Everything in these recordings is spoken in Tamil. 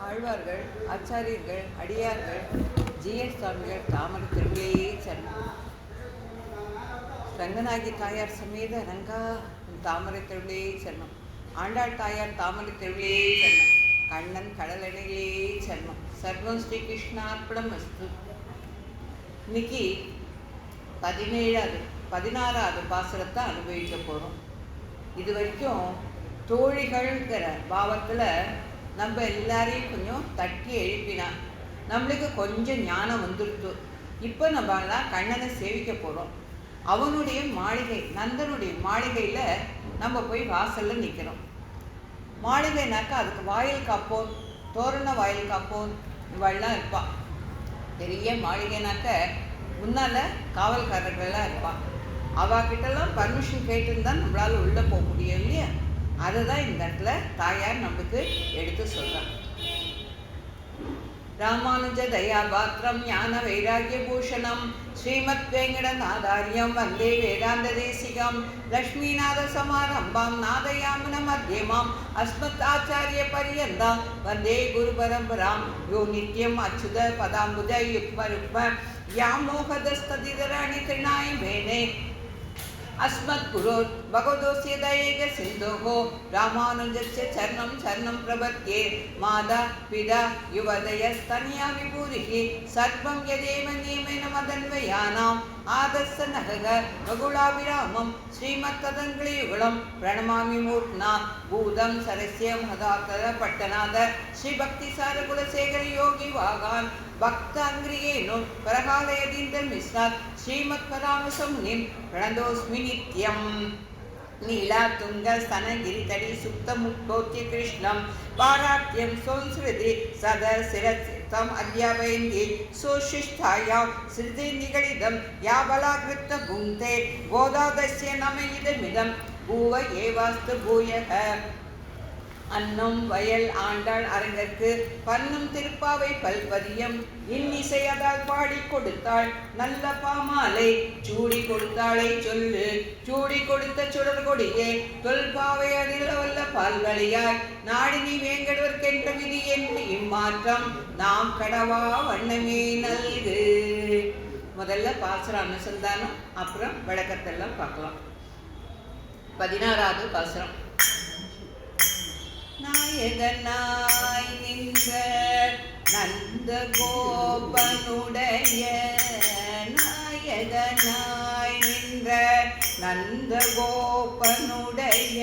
ஆழ்வார்கள், ஆச்சாரியர்கள், அடியார்கள், ஜிஎஸ் சுவாமிகள் தாமரை திருவிழையே சரணம். ரங்கநாயகி தாயார் சமேத ரங்கா தாமரை திருவிழையே சரணம். ஆண்டாள் தாயார் தாமரை திருவிழையே சரணம். கண்ணன் கடலணையிலே சரணம். சர்வம் ஸ்ரீகிருஷ்ணார்ப்பணம் அஸ்து. இன்னைக்கு 16வது பாசுரத்தை அனுபவிக்க போகிறோம். இது வரைக்கும் தோழிகள்ங்கிற பாவத்தில் நம்ம எல்லாரையும் கொஞ்சம் தட்டி எழுப்பினான். நம்மளுக்கு கொஞ்சம் ஞானம் வந்துடுத்து. இப்போ நம்ம எல்லாம் கண்ணனை சேவிக்க போகிறோம். அவனுடைய மாளிகை, நந்தனுடைய மாளிகையில் நம்ம போய் வாசலில் நிற்கிறோம். மாளிகைனாக்கா அதுக்கு வாயில் காப்போம், தோரண வாயில் காப்போம் இவெல்லாம் இருப்பான். பெரிய மாளிகைனாக்க முன்னால் காவல்காரர்கள்லாம் இருப்பான். அவகிட்டெல்லாம் பர்மிஷன் கேட்டுருந்தான் நம்மளால் உள்ளே போக முடியும் இல்லையா? அதை தான் இந்த இடத்துல தாயார் நம்மளுக்கு எடுத்து சொல்கிறான். ராமானுஜ தயாபாத்திரம் ஞான வைராகிய பூஷணம் ஸ்ரீமத் வேங்கடநாதாரியம் வந்தே வேதாந்த தேசிகம் லக்ஷ்மீநாத சமாரம்பாம் நாதயாமன மத்தியமாம் அஸ்மத் ஆச்சாரிய பரியந்தாம் வந்தே குரு பரம்பராம் யோ நித்யம் அச்சுத பதாம்புஜ யுக்ம ருக்ம யாமோகதஸ்ததிதராணி திருநாய மேனே अस्मत् गुरो भगवतोस्य दयेग सिन्धोः रामानुजस्य चरणं चरणं प्रपद्ये माता पिता युवदयस्तनया विभूरिः सर्वं यदेव नियमेन मदन्वयानाम् आदस्स नखग बगुलाभिरामं श्रीमत्तदङ्गलियुगलं प्रणमामि मूर्ध्ना भूतं सरस्य महदातर पट्टनाद श्रीभक्तिसारकुलशेखर योगी वागान् भक्ताङ्ग्रियेनु परकालयदीन्दं मिस्नात् श्रीमत्पदामसमुनिं प्रणतोऽस्मि नित्यं नीलातुङ्गस्तनगिरितडि सुप्तमुक्तोत्य कृष्णं पाराट्यं संस्कृति सदशिरसितं अध्यापयन्ति सुशिष्टायां श्रुतिनिगडितं या बलाकृत भुङ्क्ते गोदादस्य नम इदमिदं भूव एवास्तु भूयः அன்னம் வயல் ஆண்டாள் அரங்கற்கு பன்னும் திருப்பாவை பல்பதியம் இன்னிசையதால் பாடி கொடுத்தாள் நல்ல பாமாலை சூடி கொடுத்தாளை சொல்லு சூடி கொடுத்த சுடர் கொடியே தொல்பாவை அணில வல்ல பால்வழியாய் நாடினி வேங்கடவர்க்கென்ற விதி என்று இம்மாற்றம் நாம் கடவா வண்ணமே நல்கு. முதல்ல பாசுர அனுசந்தானம், அப்புறம் விளக்கத்தெல்லாம் பார்க்கலாம். 16வது பாசுரம். நாயகனாய் நின்ற நந்த கோபனுடைய நாயகனாய் நின்ற நந்த கோபனுடைய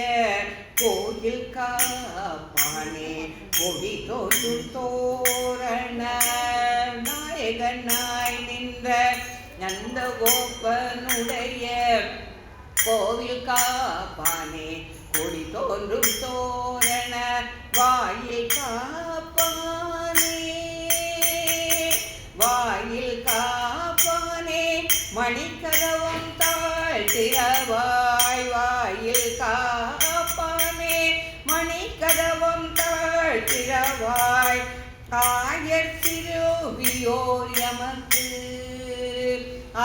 கோயில் காப்பானே கொடி தோடு தோரண. நாயகனாய் நின்ற நந்த கோபனுடைய கோவில் காப்பானே கொடி தோன்றும் தோரண வாயில் காப்பானே வாயில் காப்பானே மணிக்கதவம் தாழ்த்திரவாய் வாயில் காப்பானே மணிக்கதவம் தாழ்த்திரவாய் ஆயர் சிறுமியோர் எமக்கு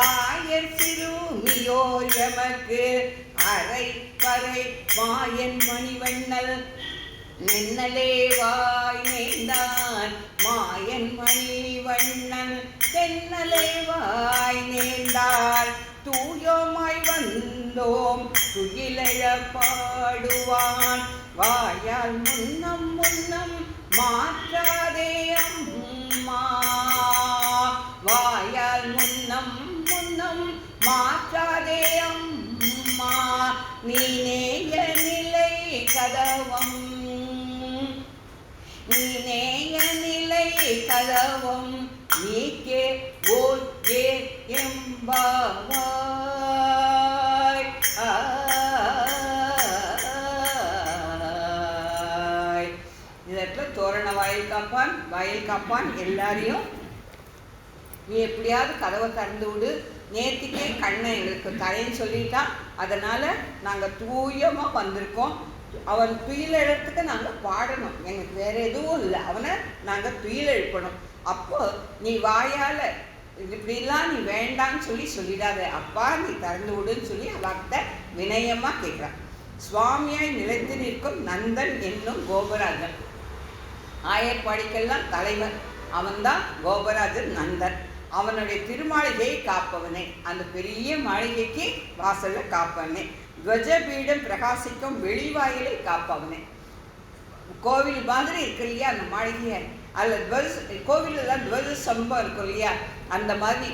ஆயர் சிறுமியோர் எமக்கு அரை பறை மாயன் மணிவண்ணல் நின்னலே வாய் நேர்ந்தான் மாயன் மணிவண்ணன் தென்னலே வாய் நேர்ந்தார் தூயோமாய் வந்தோம் துயிலழ பாடுவான் வாயால் முன்னம் முன்னம் மாற்றாதே அம்மா வாயால் முன்னம் முன்னம் மாற்றாதே அம்மா நீனேய நிலை கதவம் நீனேய நிலை கதவம் நீக்கே ஓர் ஏ எம்பாவாய். இதற்கு தோரண வாயில் காப்பான் வாயில் காப்பான் எல்லாரையும் நீ எப்படியாவது கதவை திறந்து விடு. நேற்றுக்கே கண்ணை எங்களுக்கு தரேன்னு சொல்லிட்டான். அதனால் நாங்கள் தூயமாக வந்திருக்கோம். அவன் துயில் எழுறதுக்கு நாங்கள் பாடணும். எங்களுக்கு வேறு எதுவும் இல்லை. அவனை நாங்கள் துயில் எழுப்பணும். அப்போ நீ வாயால் இப்படிலாம் நீ வேண்டான்னு சொல்லிடாத. அப்பா நீ திறந்து விடுன்னு சொல்லி அவர்கிட்ட வினயமாக கேட்குறான். சுவாமியாய் நிலைத்து நிற்கும் நந்தன் என்னும் கோபராஜன். ஆயர்பாடிக்கெல்லாம் தலைவன் அவன்தான் கோபராஜன் நந்தன். அவனுடைய திருமாளிகையை காப்பவனே, அந்த பெரிய மாளிகைக்கு வாசல்ல காப்பவனே, துவஜபீடம் பிரகாசிக்கும் வெளிவாயிலை காப்பவனே. கோவில் மாதிரி இருக்கு இல்லையா அந்த மாளிகையை, அதில் கோவிலெல்லாம் துவஜ சம்பம் இருக்கும் இல்லையா, அந்த மாதிரி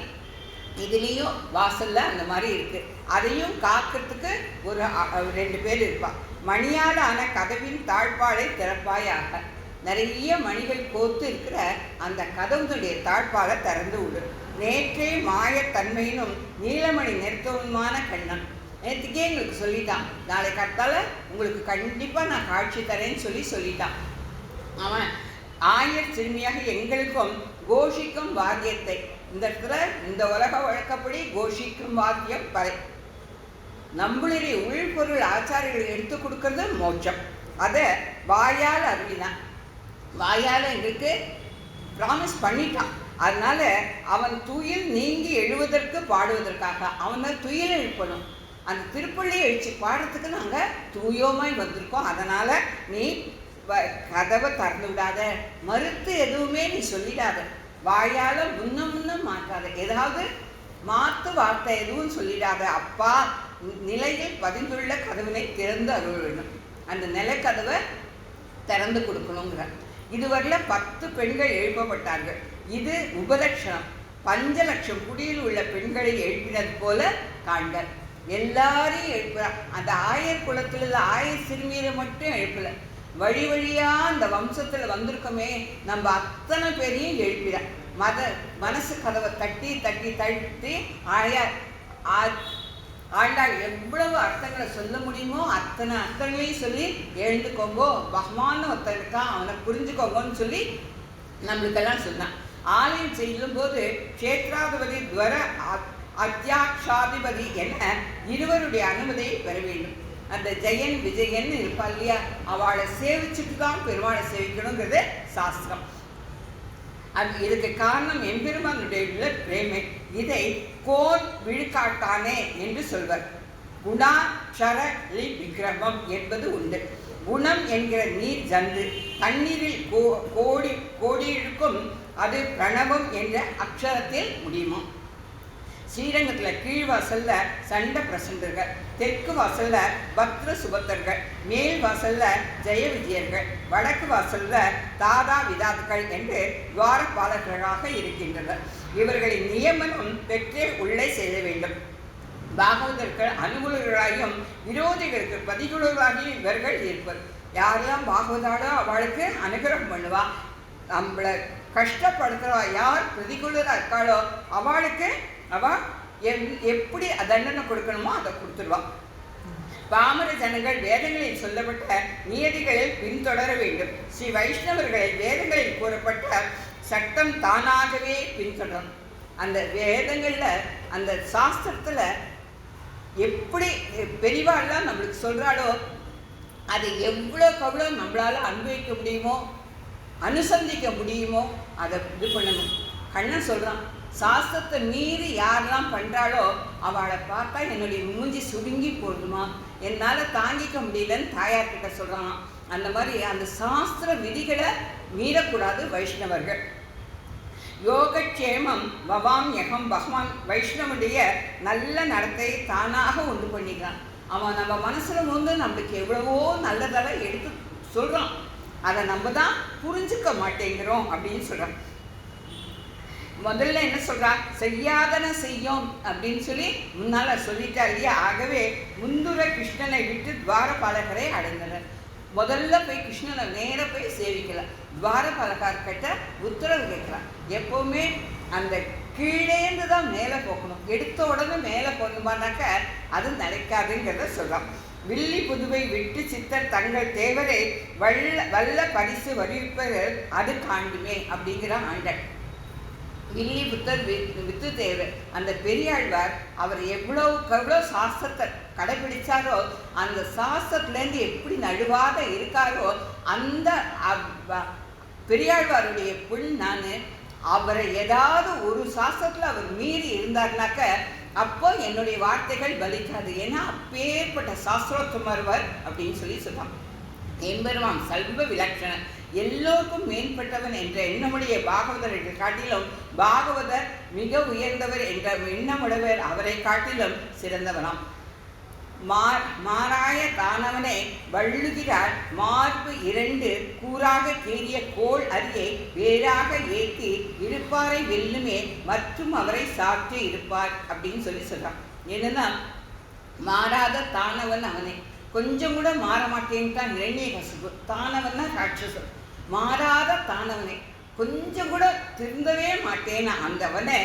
இதுலேயும் வாசல்ல அந்த மாதிரி இருக்கு. அதையும் காக்கிறதுக்கு ஒரு 2 பேர் இருப்பான். மணியால் ஆன கதவின் தாழ்பாலை திறப்பாயாக. நிறைய மணிகள் கோத்து இருக்கிற அந்த கதவுடைய தாழ்பாலை திறந்து விடு. நேற்றே மாயத்தன்மையினும் நீலமணி நெருக்கமான கண்ணன். நேற்றுக்கே எங்களுக்கு சொல்லிட்டான், நாளை கட்டால உங்களுக்கு கண்டிப்பாக நான் காட்சி தரேன்னு சொல்லிட்டான். அவன் ஆயர் சிறுமியாக எங்களுக்கும் கோஷிக்கும் வாத்தியத்தை, இந்த இடத்துல இந்த உலக வழக்கப்படி கோஷிக்கும் வாத்தியம் பறை. நம்மளுடைய உள்பொருள் ஆச்சாரியர்கள் எடுத்து கொடுக்கறது மோட்சம். அதை வாயால் அருளினான். வாயால் எங்களுக்கு ப்ராமிஸ் பண்ணிட்டான். அதனால அவன் துயில் நீங்கி எழுவதற்கு பாடுவதற்காக அவனை துயில் எழுப்பணும். அந்த திருப்பள்ளியை எழுச்சி பாடுறதுக்கு நாங்கள் தூயோமாய் வந்திருக்கோம். அதனால் நீ கதவை திறந்து விடாத, மறுத்து எதுவுமே நீ சொல்லிடாத, வாயால் முன்னும் மாற்றாத, ஏதாவது மாற்று வார்த்தை எதுவும் சொல்லிடாத. அப்பா நிலையில் பதிந்துள்ள கதவினை திறந்து அருள் வேண்டும். அந்த நிலக்கதவை திறந்து கொடுக்கணுங்கிற. இதுவரையில் 10 பெண்கள் எழுப்பப்பட்டார்கள். இது உபலட்சணம். 5 லட்சம் குடியில் உள்ள பெண்களை எழுப்பினது போல காண்க. எல்லாரையும் எழுப்புறான். அந்த ஆயர் குலத்தில் ஆயர் சிறுமியரை மட்டும் எழுப்பல, வழி வழியா அந்த வம்சத்தில் வந்திருக்கோமே நம்ம அத்தனை பேரையும் எழுப்பிறான். மனசு கதவை தட்டி தட்டி தட்டி ஆண்டாள் எவ்வளவு அர்த்தங்களை சொல்ல முடியுமோ அத்தனை அர்த்தங்களையும் சொல்லி எழுந்துக்கோங்கோ, பகவான் ஒருத்தன் இருக்கான், அவனை புரிஞ்சுக்கோங்கன்னு சொல்லி நம்மளுக்கெல்லாம் சொன்னான். ஆலயம் செல்லும்போது க்ஷேத்ராதிபதி துவர அத்தியாட்சாதிபதி என இருவருடைய அனுமதியை பெற வேண்டும். அந்த ஜெயன் விஜயன் இருப்பா இல்லையா, அவளை சேவிச்சுட்டு தான் பெருமாளை சேவிக்கணுங்கிறது சாஸ்திரம். இதுக்கு காரணம் எம்பெருமானுடைய பிரேமை. இதை கோன் விழுக்காட்டானே என்று சொல்வர். குணாட்சர விக்கிரமம் என்பது உண்டு. குணம் என்கிற நீர் ஜந்து தண்ணீரில் கோடி இருக்கும், அது பிரணவம் என்ற அக்ஷரத்தில் முடியுமா. ஸ்ரீரங்கத்தில் கீழ்வாசல்ல சண்ட பிரசண்டர்கள், தெற்கு வாசல்ல பத்ர சுபத்தர்கள், மேல் வாசல்ல ஜெய விஜயர்கள், வடக்கு வாசல்ல தாதா விதாதுக்கள் என்று துவாரபாலகர்களாக இருக்கின்றனர். இவர்களின் நியமனம் பெற்றே உள்ளே செய்ய வேண்டும். பாகவதர்கள் அனுகூலர்களாயும் விரோதிகளுக்கு பதிகுலர்களாகியும் இவர்கள் இருப்பர். யாரெல்லாம் பாகவதாலோ அவளுக்கு அனுகிரகம் பண்ணுவா, நம்மளை கஷ்டப்படுத்துறவா யார் பிரதிகூலராக இருக்காளோ அவளுக்கு அவள் எப்படி தண்டனை கொடுக்கணுமோ அதை கொடுத்துருவான். பாமர ஜனங்கள் வேதங்களில் சொல்லப்பட்ட நியதிகளில் பின்தொடர வேண்டும். ஸ்ரீ வைஷ்ணவர்களில் வேதங்களில் கூறப்பட்ட சட்டம் தானாகவே பின்தொடரும். அந்த வேதங்களில் அந்த சாஸ்திரத்தில் எப்படி பெரிவாள்லாம் நம்மளுக்கு சொல்கிறாளோ அதை எவ்வளோ நம்மளால் அனுபவிக்க முடியுமோ அனுசந்திக்க முடியுமோ அதை இது பண்ணணும். கண்ணன் சொல்கிறான், சாஸ்திரத்தை மீறி யாரெல்லாம் பண்ணுறாளோ அவளை பார்த்தா என்னுடைய மூஞ்சி சுருங்கி போடுமா, என்னால் தாங்கிக்க முடியலன்னு தாயார்கிட்ட சொல்கிறான். அந்த மாதிரி அந்த சாஸ்திர விதிகளை மீறக்கூடாது வைஷ்ணவர்கள். யோகக்ஷேமம் வவாம் யகம் பகவான் வைஷ்ணவனுடைய நல்ல நடத்தையை தானாக உண்டு பண்ணிக்கிறான். அவன் நம்ம மனசில் நம்மளுக்கு எவ்வளவோ நல்லதெல்லாம் எடுத்து சொல்கிறான், அதை நம்ம தான் புரிஞ்சுக்க மாட்டேங்கிறோம் அப்படின்னு சொல்கிறான். முதல்ல என்ன சொல்கிறா, செய்யாதன செய்யும் அப்படின்னு சொல்லி முன்னால் சொல்லிட்டா இல்லையா. ஆகவே முந்துர கிருஷ்ணனை விட்டு துவாரபாலகரை அடைந்தனர். முதல்ல போய் கிருஷ்ணனை நேராக போய் சேவிக்கலாம், துவாரபாலகர்கிட்ட உத்தரவு கேட்கலாம். எப்போவுமே அந்த கீழேந்து தான் மேலே போகணும், எடுத்த உடனே மேலே போகணுமானாக்க அது நடக்காதுங்கிறத சொல்கிறான். வில்லி புதுவை விட்டு சித்தர் தங்கள் தேவரை வல்ல பரிசு வரிவிப்பது அது காண்டுமே அப்படிங்கிற ஆண்டல். வில்லி புத்தர் வித்து தேவர் அந்த பெரியாழ்வார் அவர் எவ்வளோ சாஸ்திரத்தை கடைபிடிச்சாரோ அந்த சாஸ்திரத்துலேருந்து எப்படி நழுவாத இருக்காரோ அந்த பெரியாழ்வாருடைய புண் நான் அவரை ஏதாவது ஒரு சாஸ்திரத்தில் அவர் மீறி இருந்தார்னாக்க அப்போ என்னுடைய வார்த்தைகள் பலிக்காது. ஏன்னா அப்பேற்பட்ட சாஸ்திரோத்தமர்வர் அப்படின்னு சொல்லி சொல்றான். எம்பெருமான் சர்வ விலட்சணன், எல்லோருக்கும் மேம்பட்டவன் என்ற எண்ணமுடைய பாகவதரை காட்டிலும் பாகவதர் மிக உயர்ந்தவர் என்ற எண்ணமுடையவர் அவரை காட்டிலும் சிறந்தவனாம். மாறாய தானவனை வள்ளுகிறார் மார்பு 2 கூறாக கீறிய கோள் அரியை வேறாக ஏற்றி இருப்பாரை வெல்லுமே மற்றும் அவரை சாற்றி இருப்பார் அப்படின்னு சொல்லி சொல்றான். என்னன்னா மாறாத தானவன் அவனை, கொஞ்சம் கூட மாற மாட்டேன்ட்டான் இரண்யகசிபு. தானவன்னா ராட்சசன். மாறாத தானவனை, கொஞ்சம் கூட திருந்தவே மாட்டேன்னா அந்தவனை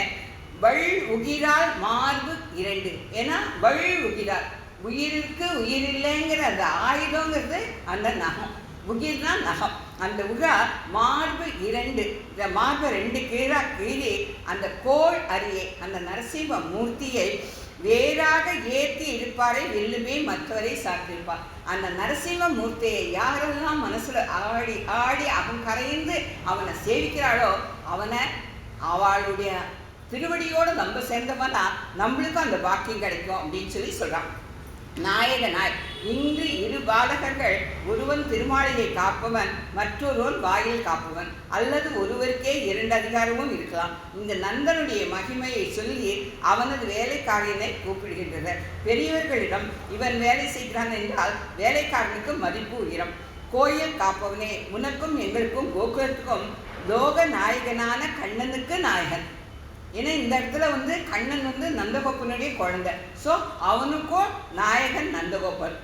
வள் உகிரால் மார்பு 2. ஏன்னா வள் உகிரால் உயிருக்கு உயிர் இல்லைங்கிற அந்த ஆயுதங்கிறது அந்த நகம். உயிர்னா நகம். அந்த உகா மார்பு 2, இந்த மார்பு 2 கீறி அந்த கோள் அரியை அந்த நரசிம்ம மூர்த்தியை வேறாக ஏற்றி இருப்பாரை வெல்லுமே மற்றவரை சாற்றிருப்பார். அந்த நரசிம்ம மூர்த்தியை யாரெல்லாம் மனசுல ஆடி ஆடி அவன் கரைந்து அவனை சேவிக்கிறாளோ அவனை அவளுடைய திருவடியோடு நம்ம சேர்ந்தவனா நம்மளுக்கும் அந்த பாக்கியம் கிடைக்கும் அப்படின்னு சொல்லி சொல்றான். நாயகனாய் இன்று 2 பாலகர்கள், ஒருவன் திருமாளிகை காப்பவன், மற்றொருவன் வாயில் காப்பவன், அல்லது ஒருவருக்கே 2 அதிகாரமும் இருக்கலாம். இந்த நந்தனுடைய மகிமையை சொல்லி அவனது வேலைக்காரனை கூப்பிடுகின்றனர். பெரியவர்களிடம் இவன் வேலை செய்கிறான் என்றால் வேலைக்காரனுக்கு மதிப்பு உயரம். கோயில் காப்பவனே, உனக்கும் எங்களுக்கும் கோகுலத்துக்கும் லோக நாயகனான கண்ணனுக்கு நாயகன். ஏன்னா இந்த இடத்துல கண்ணன் நந்தகோபனுடைய குழந்தை. ஸோ அவனுக்கும் நாயகன் நந்தகோபன்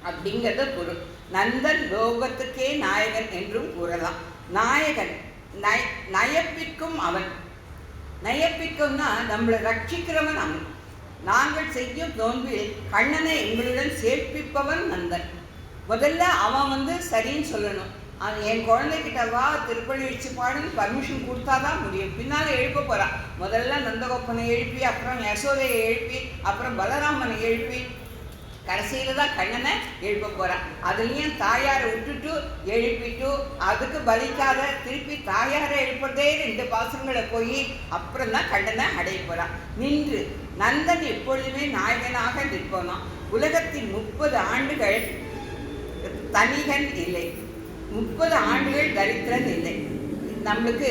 அப்படிங்கிறத பொருள். நந்தன் லோகத்துக்கே நாயகன் என்றும் கூறலாம். நாயகன் நயப்பிக்கும் அவன். நயப்பிக்கும்னா நம்மளை ரட்சிக்கிறவன் அவன். நாங்கள் செய்யும் நோன்பில் கண்ணனை எங்களுடன் சேர்ப்பிப்பவன் நந்தன். முதல்ல அவன் சரின்னு சொல்லணும். என் குழந்தைகிட்ட வா திருப்பள்ளி வச்சு பாடுன்னு பர்மிஷன் கொடுத்தாதான் முடியும். பின்னால் எழுப்ப போகிறான். முதல்ல நந்தகோப்பனை எழுப்பி, அப்புறம் யசோதையை எழுப்பி, அப்புறம் பலராமனை எழுப்பி, கடைசியில் தான் கண்ணனை எழுப்ப போகிறான். அதுலேயும் தாயாரை விட்டுட்டு எழுப்பிட்டு அதுக்கு பலிக்காத திருப்பி தாயாரை எழுப்புறதே 2 பாசங்களை போய் அப்புறம் தான் கண்ணனை அடைய போகிறான். நின்று நந்தன் எப்பொழுதுமே நாயகனாக நிற்போனான். உலகத்தின் 30 ஆண்டுகள் தனிகன் இல்லை, 30 ஆண்டுகள் தரித்திரன் இல்லை. நம்மளுக்கு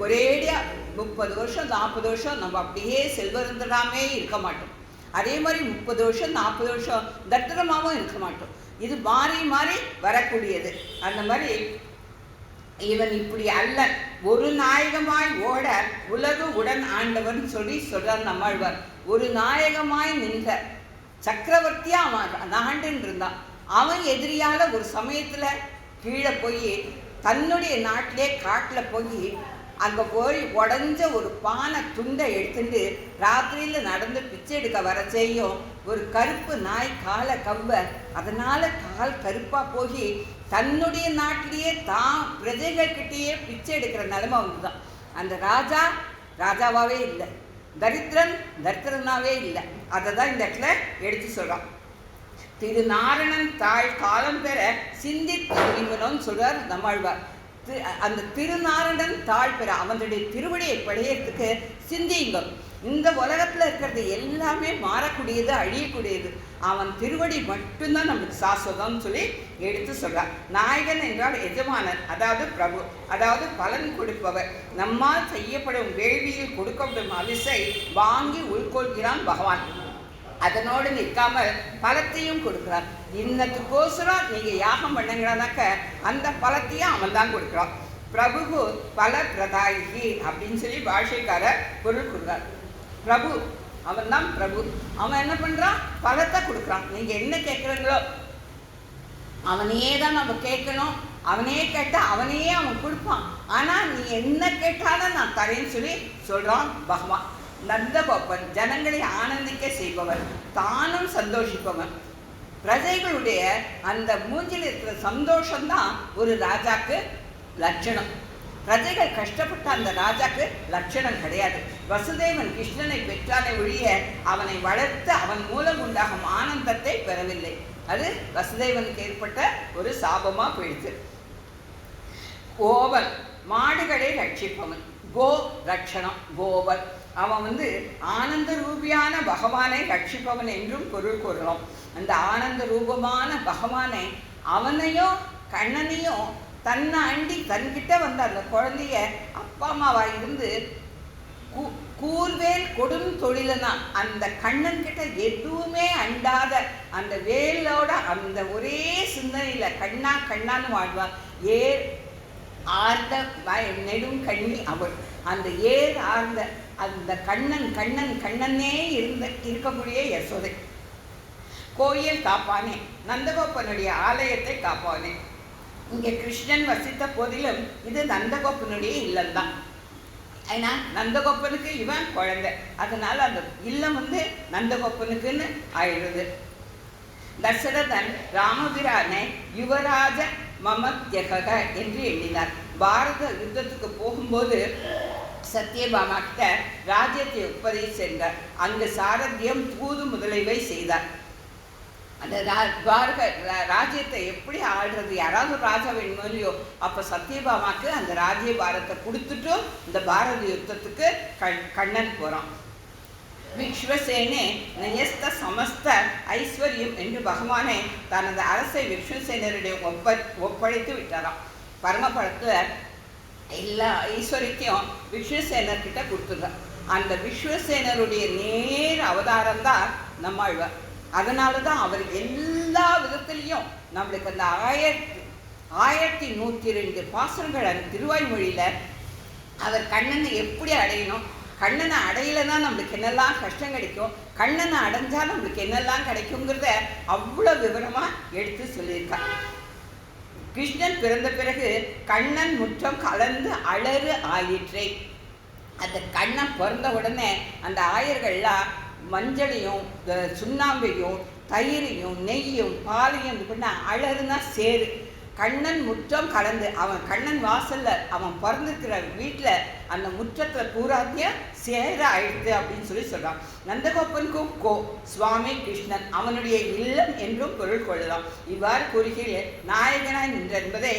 ஒரேடியாக 30 வருஷம் 40 வருஷம் நம்ம அப்படியே செல்வந்தராமே இருக்க மாட்டோம். அதே மாதிரி 30 வருஷம் 40 வருஷம் தரித்திரமாகவும் இருக்க மாட்டோம். இது மாறி மாறி வரக்கூடியது. அந்த மாதிரி இவன் இப்படி அல்ல, ஒரு நாயகமாய் ஓட உலகு உடன் ஆண்டவன் சொல்றார் நம்மாழ்வார். ஒரு நாயகமாய் நின்ற சக்கரவர்த்தியா அவன் ஆண்டுன்னு இருந்தான். அவன் எதிரியால ஒரு சமயத்துல கீழே போய் தன்னுடைய நாட்டிலே காட்டில் போய் அங்கே போய் உடஞ்ச ஒரு பானை துண்டை எடுத்துட்டு ராத்திரியில் நடந்து பிச்சை எடுக்க வர செய்யும். ஒரு கருப்பு நாய் காலை கவ்வ, அதனால் கால் கருப்பாக போய் தன்னுடைய நாட்டிலேயே தான் பிரஜைகள்கிட்டயே பிச்சை எடுக்கிற நிலைமை அவனுக்கு தான். அந்த ராஜா ராஜாவாகவே இல்லை, தரித்திரனாகவே இல்லை. அதை தான் இந்த இடத்துல எடுத்து சொல்கிறான். திருநாரணன் தாழ் காலம் பெற சிந்தித்து இவனோன்னு சொல்றார் நம்மாழ்வார். அந்த திருநாரணன் தாழ் பெற அவனுடைய திருவடியை படையறதுக்கு சிந்தியுங்க. இந்த உலகத்தில் இருக்கிறது எல்லாமே மாறக்கூடியது, அழியக்கூடியது. அவன் திருவடி மட்டும்தான் நம்மளுக்கு சாஸ்வதம்னு சொல்லி எடுத்து சொல்றார். நாயகன் என்றால் எஜமானன், அதாவது பிரபு, அதாவது பலன் கொடுப்பவர். நம்மால் செய்யப்படும் வேள்வியில் கொடுக்கப்படும் அவிசை வாங்கி உள்கொள்கிறான் பகவான். அதனோடு நிற்காமல் பலத்தையும் கொடுக்குறான். இன்னத்துக்கோசரம் நீங்கள் யாகம் பண்ணுங்கிறானாக்க அந்த பலத்தையும் அவன் தான் கொடுக்குறான். பிரபு பல பிரதாயி அப்படின்னு சொல்லி பாஷைக்காரர் பொருள் கொடுக்குறார். பிரபு அவன் தான் பிரபு. அவன் என்ன பண்ணுறான்? பலத்தை கொடுக்குறான். நீங்கள் என்ன கேட்குறீங்களோ அவனையே தான் நம்ம கேட்கணும். அவனையே கேட்டால் அவனையே அவன் கொடுப்பான். ஆனால் நீ என்ன கேட்டாலும் நான் தரேன்னு சொல்லி சொல்கிறான் பகவான். நந்தகோபன் ஜனங்களை ஆனந்திக்க செய்பவன், தானும் சந்தோஷிப்பவன். பிரஜைகளுடைய அந்த மூஞ்சில் இருக்கிற சந்தோஷம்தான் ஒரு ராஜாக்கு லட்சணம். பிரஜைகள் கஷ்டப்பட்ட அந்த ராஜாக்கு லட்சணம் கிடையாது. வசுதேவன் கிருஷ்ணனை பெற்றானை ஒழிய அவனை வளர்த்து அவன் மூலம் உண்டாகும் ஆனந்தத்தை பெறவில்லை. அது வசுதேவனுக்கு ஏற்பட்ட ஒரு சாபமாக போயிடுச்சு. கோபன் மாடுகளை ரட்சிப்பவன். கோ ரட்சணம் கோபன். அவன் ஆனந்த ரூபியான பகவானை ரட்சிப்பவன் என்றும் பொருள் கூறலாம். அந்த ஆனந்த ரூபமான பகவானை அவனையும் கண்ணனையும் தன்னை அண்டி தன்கிட்ட அந்த குழந்தைய அப்பா அம்மாவா இருந்து கூர்வேல் கொடும் தொழிலனா அந்த கண்ணன் கிட்ட எதுவுமே அண்டாத அந்த வேலோட அந்த ஒரே சிந்தனையில கண்ணா கண்ணான்னு வாழ்வான். ஏர் ஆர்ந்த நெடும் கண்ணி அவள் அந்த ஏர் ஆர்ந்த அந்த கண்ணன் கண்ணன் கண்ணனே இருக்கக்கூடிய யசோதை. கோயில் காப்பானே, நந்தகோப்பனுடைய ஆலயத்தை காப்பானே. இங்கே கிருஷ்ணன் வசித்த போதிலும் இது நந்தகோப்பனுடைய இல்லம்தான். ஏன்னா நந்தகோப்பனுக்கு இவன் குழந்தை, அதனால அந்த இல்லம் நந்தகோப்பனுக்குன்னு ஆயிடுது. தசரதன் ராமபிரானை யுவராஜ மமத்யக என்று எண்ணினார். பாரத யுத்தத்துக்கு போகும்போது சத்யபாமா கிட்ட ராஜ்யத்தை ஒப்பதை சென்றார். அங்கு சாரத்தியம் தூது முதலைவை செய்தார். அந்த ராஜ்யத்தை எப்படி ஆள்றது, யாராவது ராஜா வேணுமோ, அப்போ சத்யபாமாக்கு அந்த ராஜ்ய பாரத்தை கொடுத்துட்டு இந்த பாரத யுத்தத்துக்கு கண்ணன் போகிறான். விஸ்வசேனே நயஸ்த சமஸ்த ஐஸ்வர்யம் என்று பகவானை தனது அரசை விஸ்வசேனருடைய ஒப்படைத்து விட்டாராம். பரமபடத்தில் எல்லா ஐஸ்வர்யத்தையும் விஸ்வசேனர்கிட்ட கொடுத்துடுறான். அந்த விஸ்வசேனருடைய நேர் அவதாரம் தான் நம்மாழ்வார். அதனால தான் அவர் எல்லா விதத்திலையும் நம்மளுக்கு அந்த 1102 பாசுரங்கள் அந்த திருவாய்மொழியில் அவர் கண்ணனை எப்படி அடையணும், கண்ணனை அடையலைன்னா நம்மளுக்கு என்னெல்லாம் கஷ்டம் கிடைக்கும், கண்ணனை அடைஞ்சால் நம்மளுக்கு என்னெல்லாம் கிடைக்குங்கிறத அவ்வளோ விவரமாக எடுத்து சொல்லியிருக்கார். கிருஷ்ணன் பிறந்த பிறகு கண்ணன் முற்றம் கலந்து அலறு ஆயிற்றே. அந்த கண்ணன் பிறந்த உடனே அந்த ஆயர்கள்லாம் மஞ்சளையும் சுண்ணாம்பையும் தயிரையும் நெய்யும் பாலையும் இது பண்ண அழகுனா சேரு. கண்ணன் முற்றம் கலந்து அவன் கண்ணன் வாசல்ல அவன் பிறந்திருக்கிற வீட்டில் அந்த முற்றத்தில் பூராத்தியம் சேர ஆயிடுது அப்படின்னு சொல்கிறான். நந்தகோப்பனுக்கும் சுவாமி கிருஷ்ணன் அவனுடைய இல்லம் என்றும் பொருள் கொள்ளலாம். இவ்வாறு கூறுகையில் நாயகனாய் நின்ற என்பதை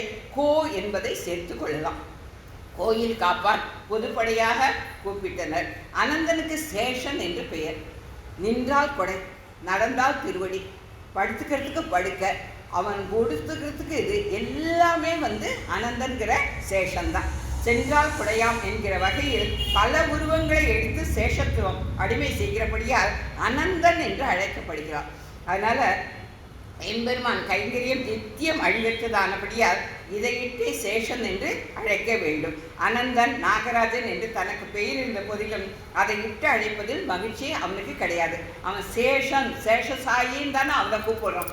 என்பதை சேர்த்து கொள்ளலாம். கோயில் காப்பான் பொதுப்படையாக கூப்பிட்டனர். அனந்தனுக்கு சேஷன் என்று பெயர். நின்றால் கொடை, நடந்தால் திருவடி, படுத்துக்கிறதுக்கு படுக்க, அவன் கொடுத்துக்கிறதுக்கு இது எல்லாமே அனந்தன்கிற சேஷன்தான். சென்றால் குடையாம் என்கிற வகையில் பல உருவங்களை எடுத்து சேஷத்துவம் அடிமை செய்கிறபடியால் அனந்தன் என்று அழைக்கப்படுகிறார். அதனால எம்பெருமான் கைங்கரியம் நித்தியம் அழிவற்றதானபடியால் இதையிட்டே சேஷன் என்று அழைக்க வேண்டும். அனந்தன் நாகராஜன் என்று தனக்கு பெயர் இருந்த போதிலும் அதை இட்டு அழைப்பதில் மகிழ்ச்சி அவனுக்கு கிடையாது. அவன் சேஷன் சேஷசாயின்னு தானே அவனை கூப்பிடுறான்.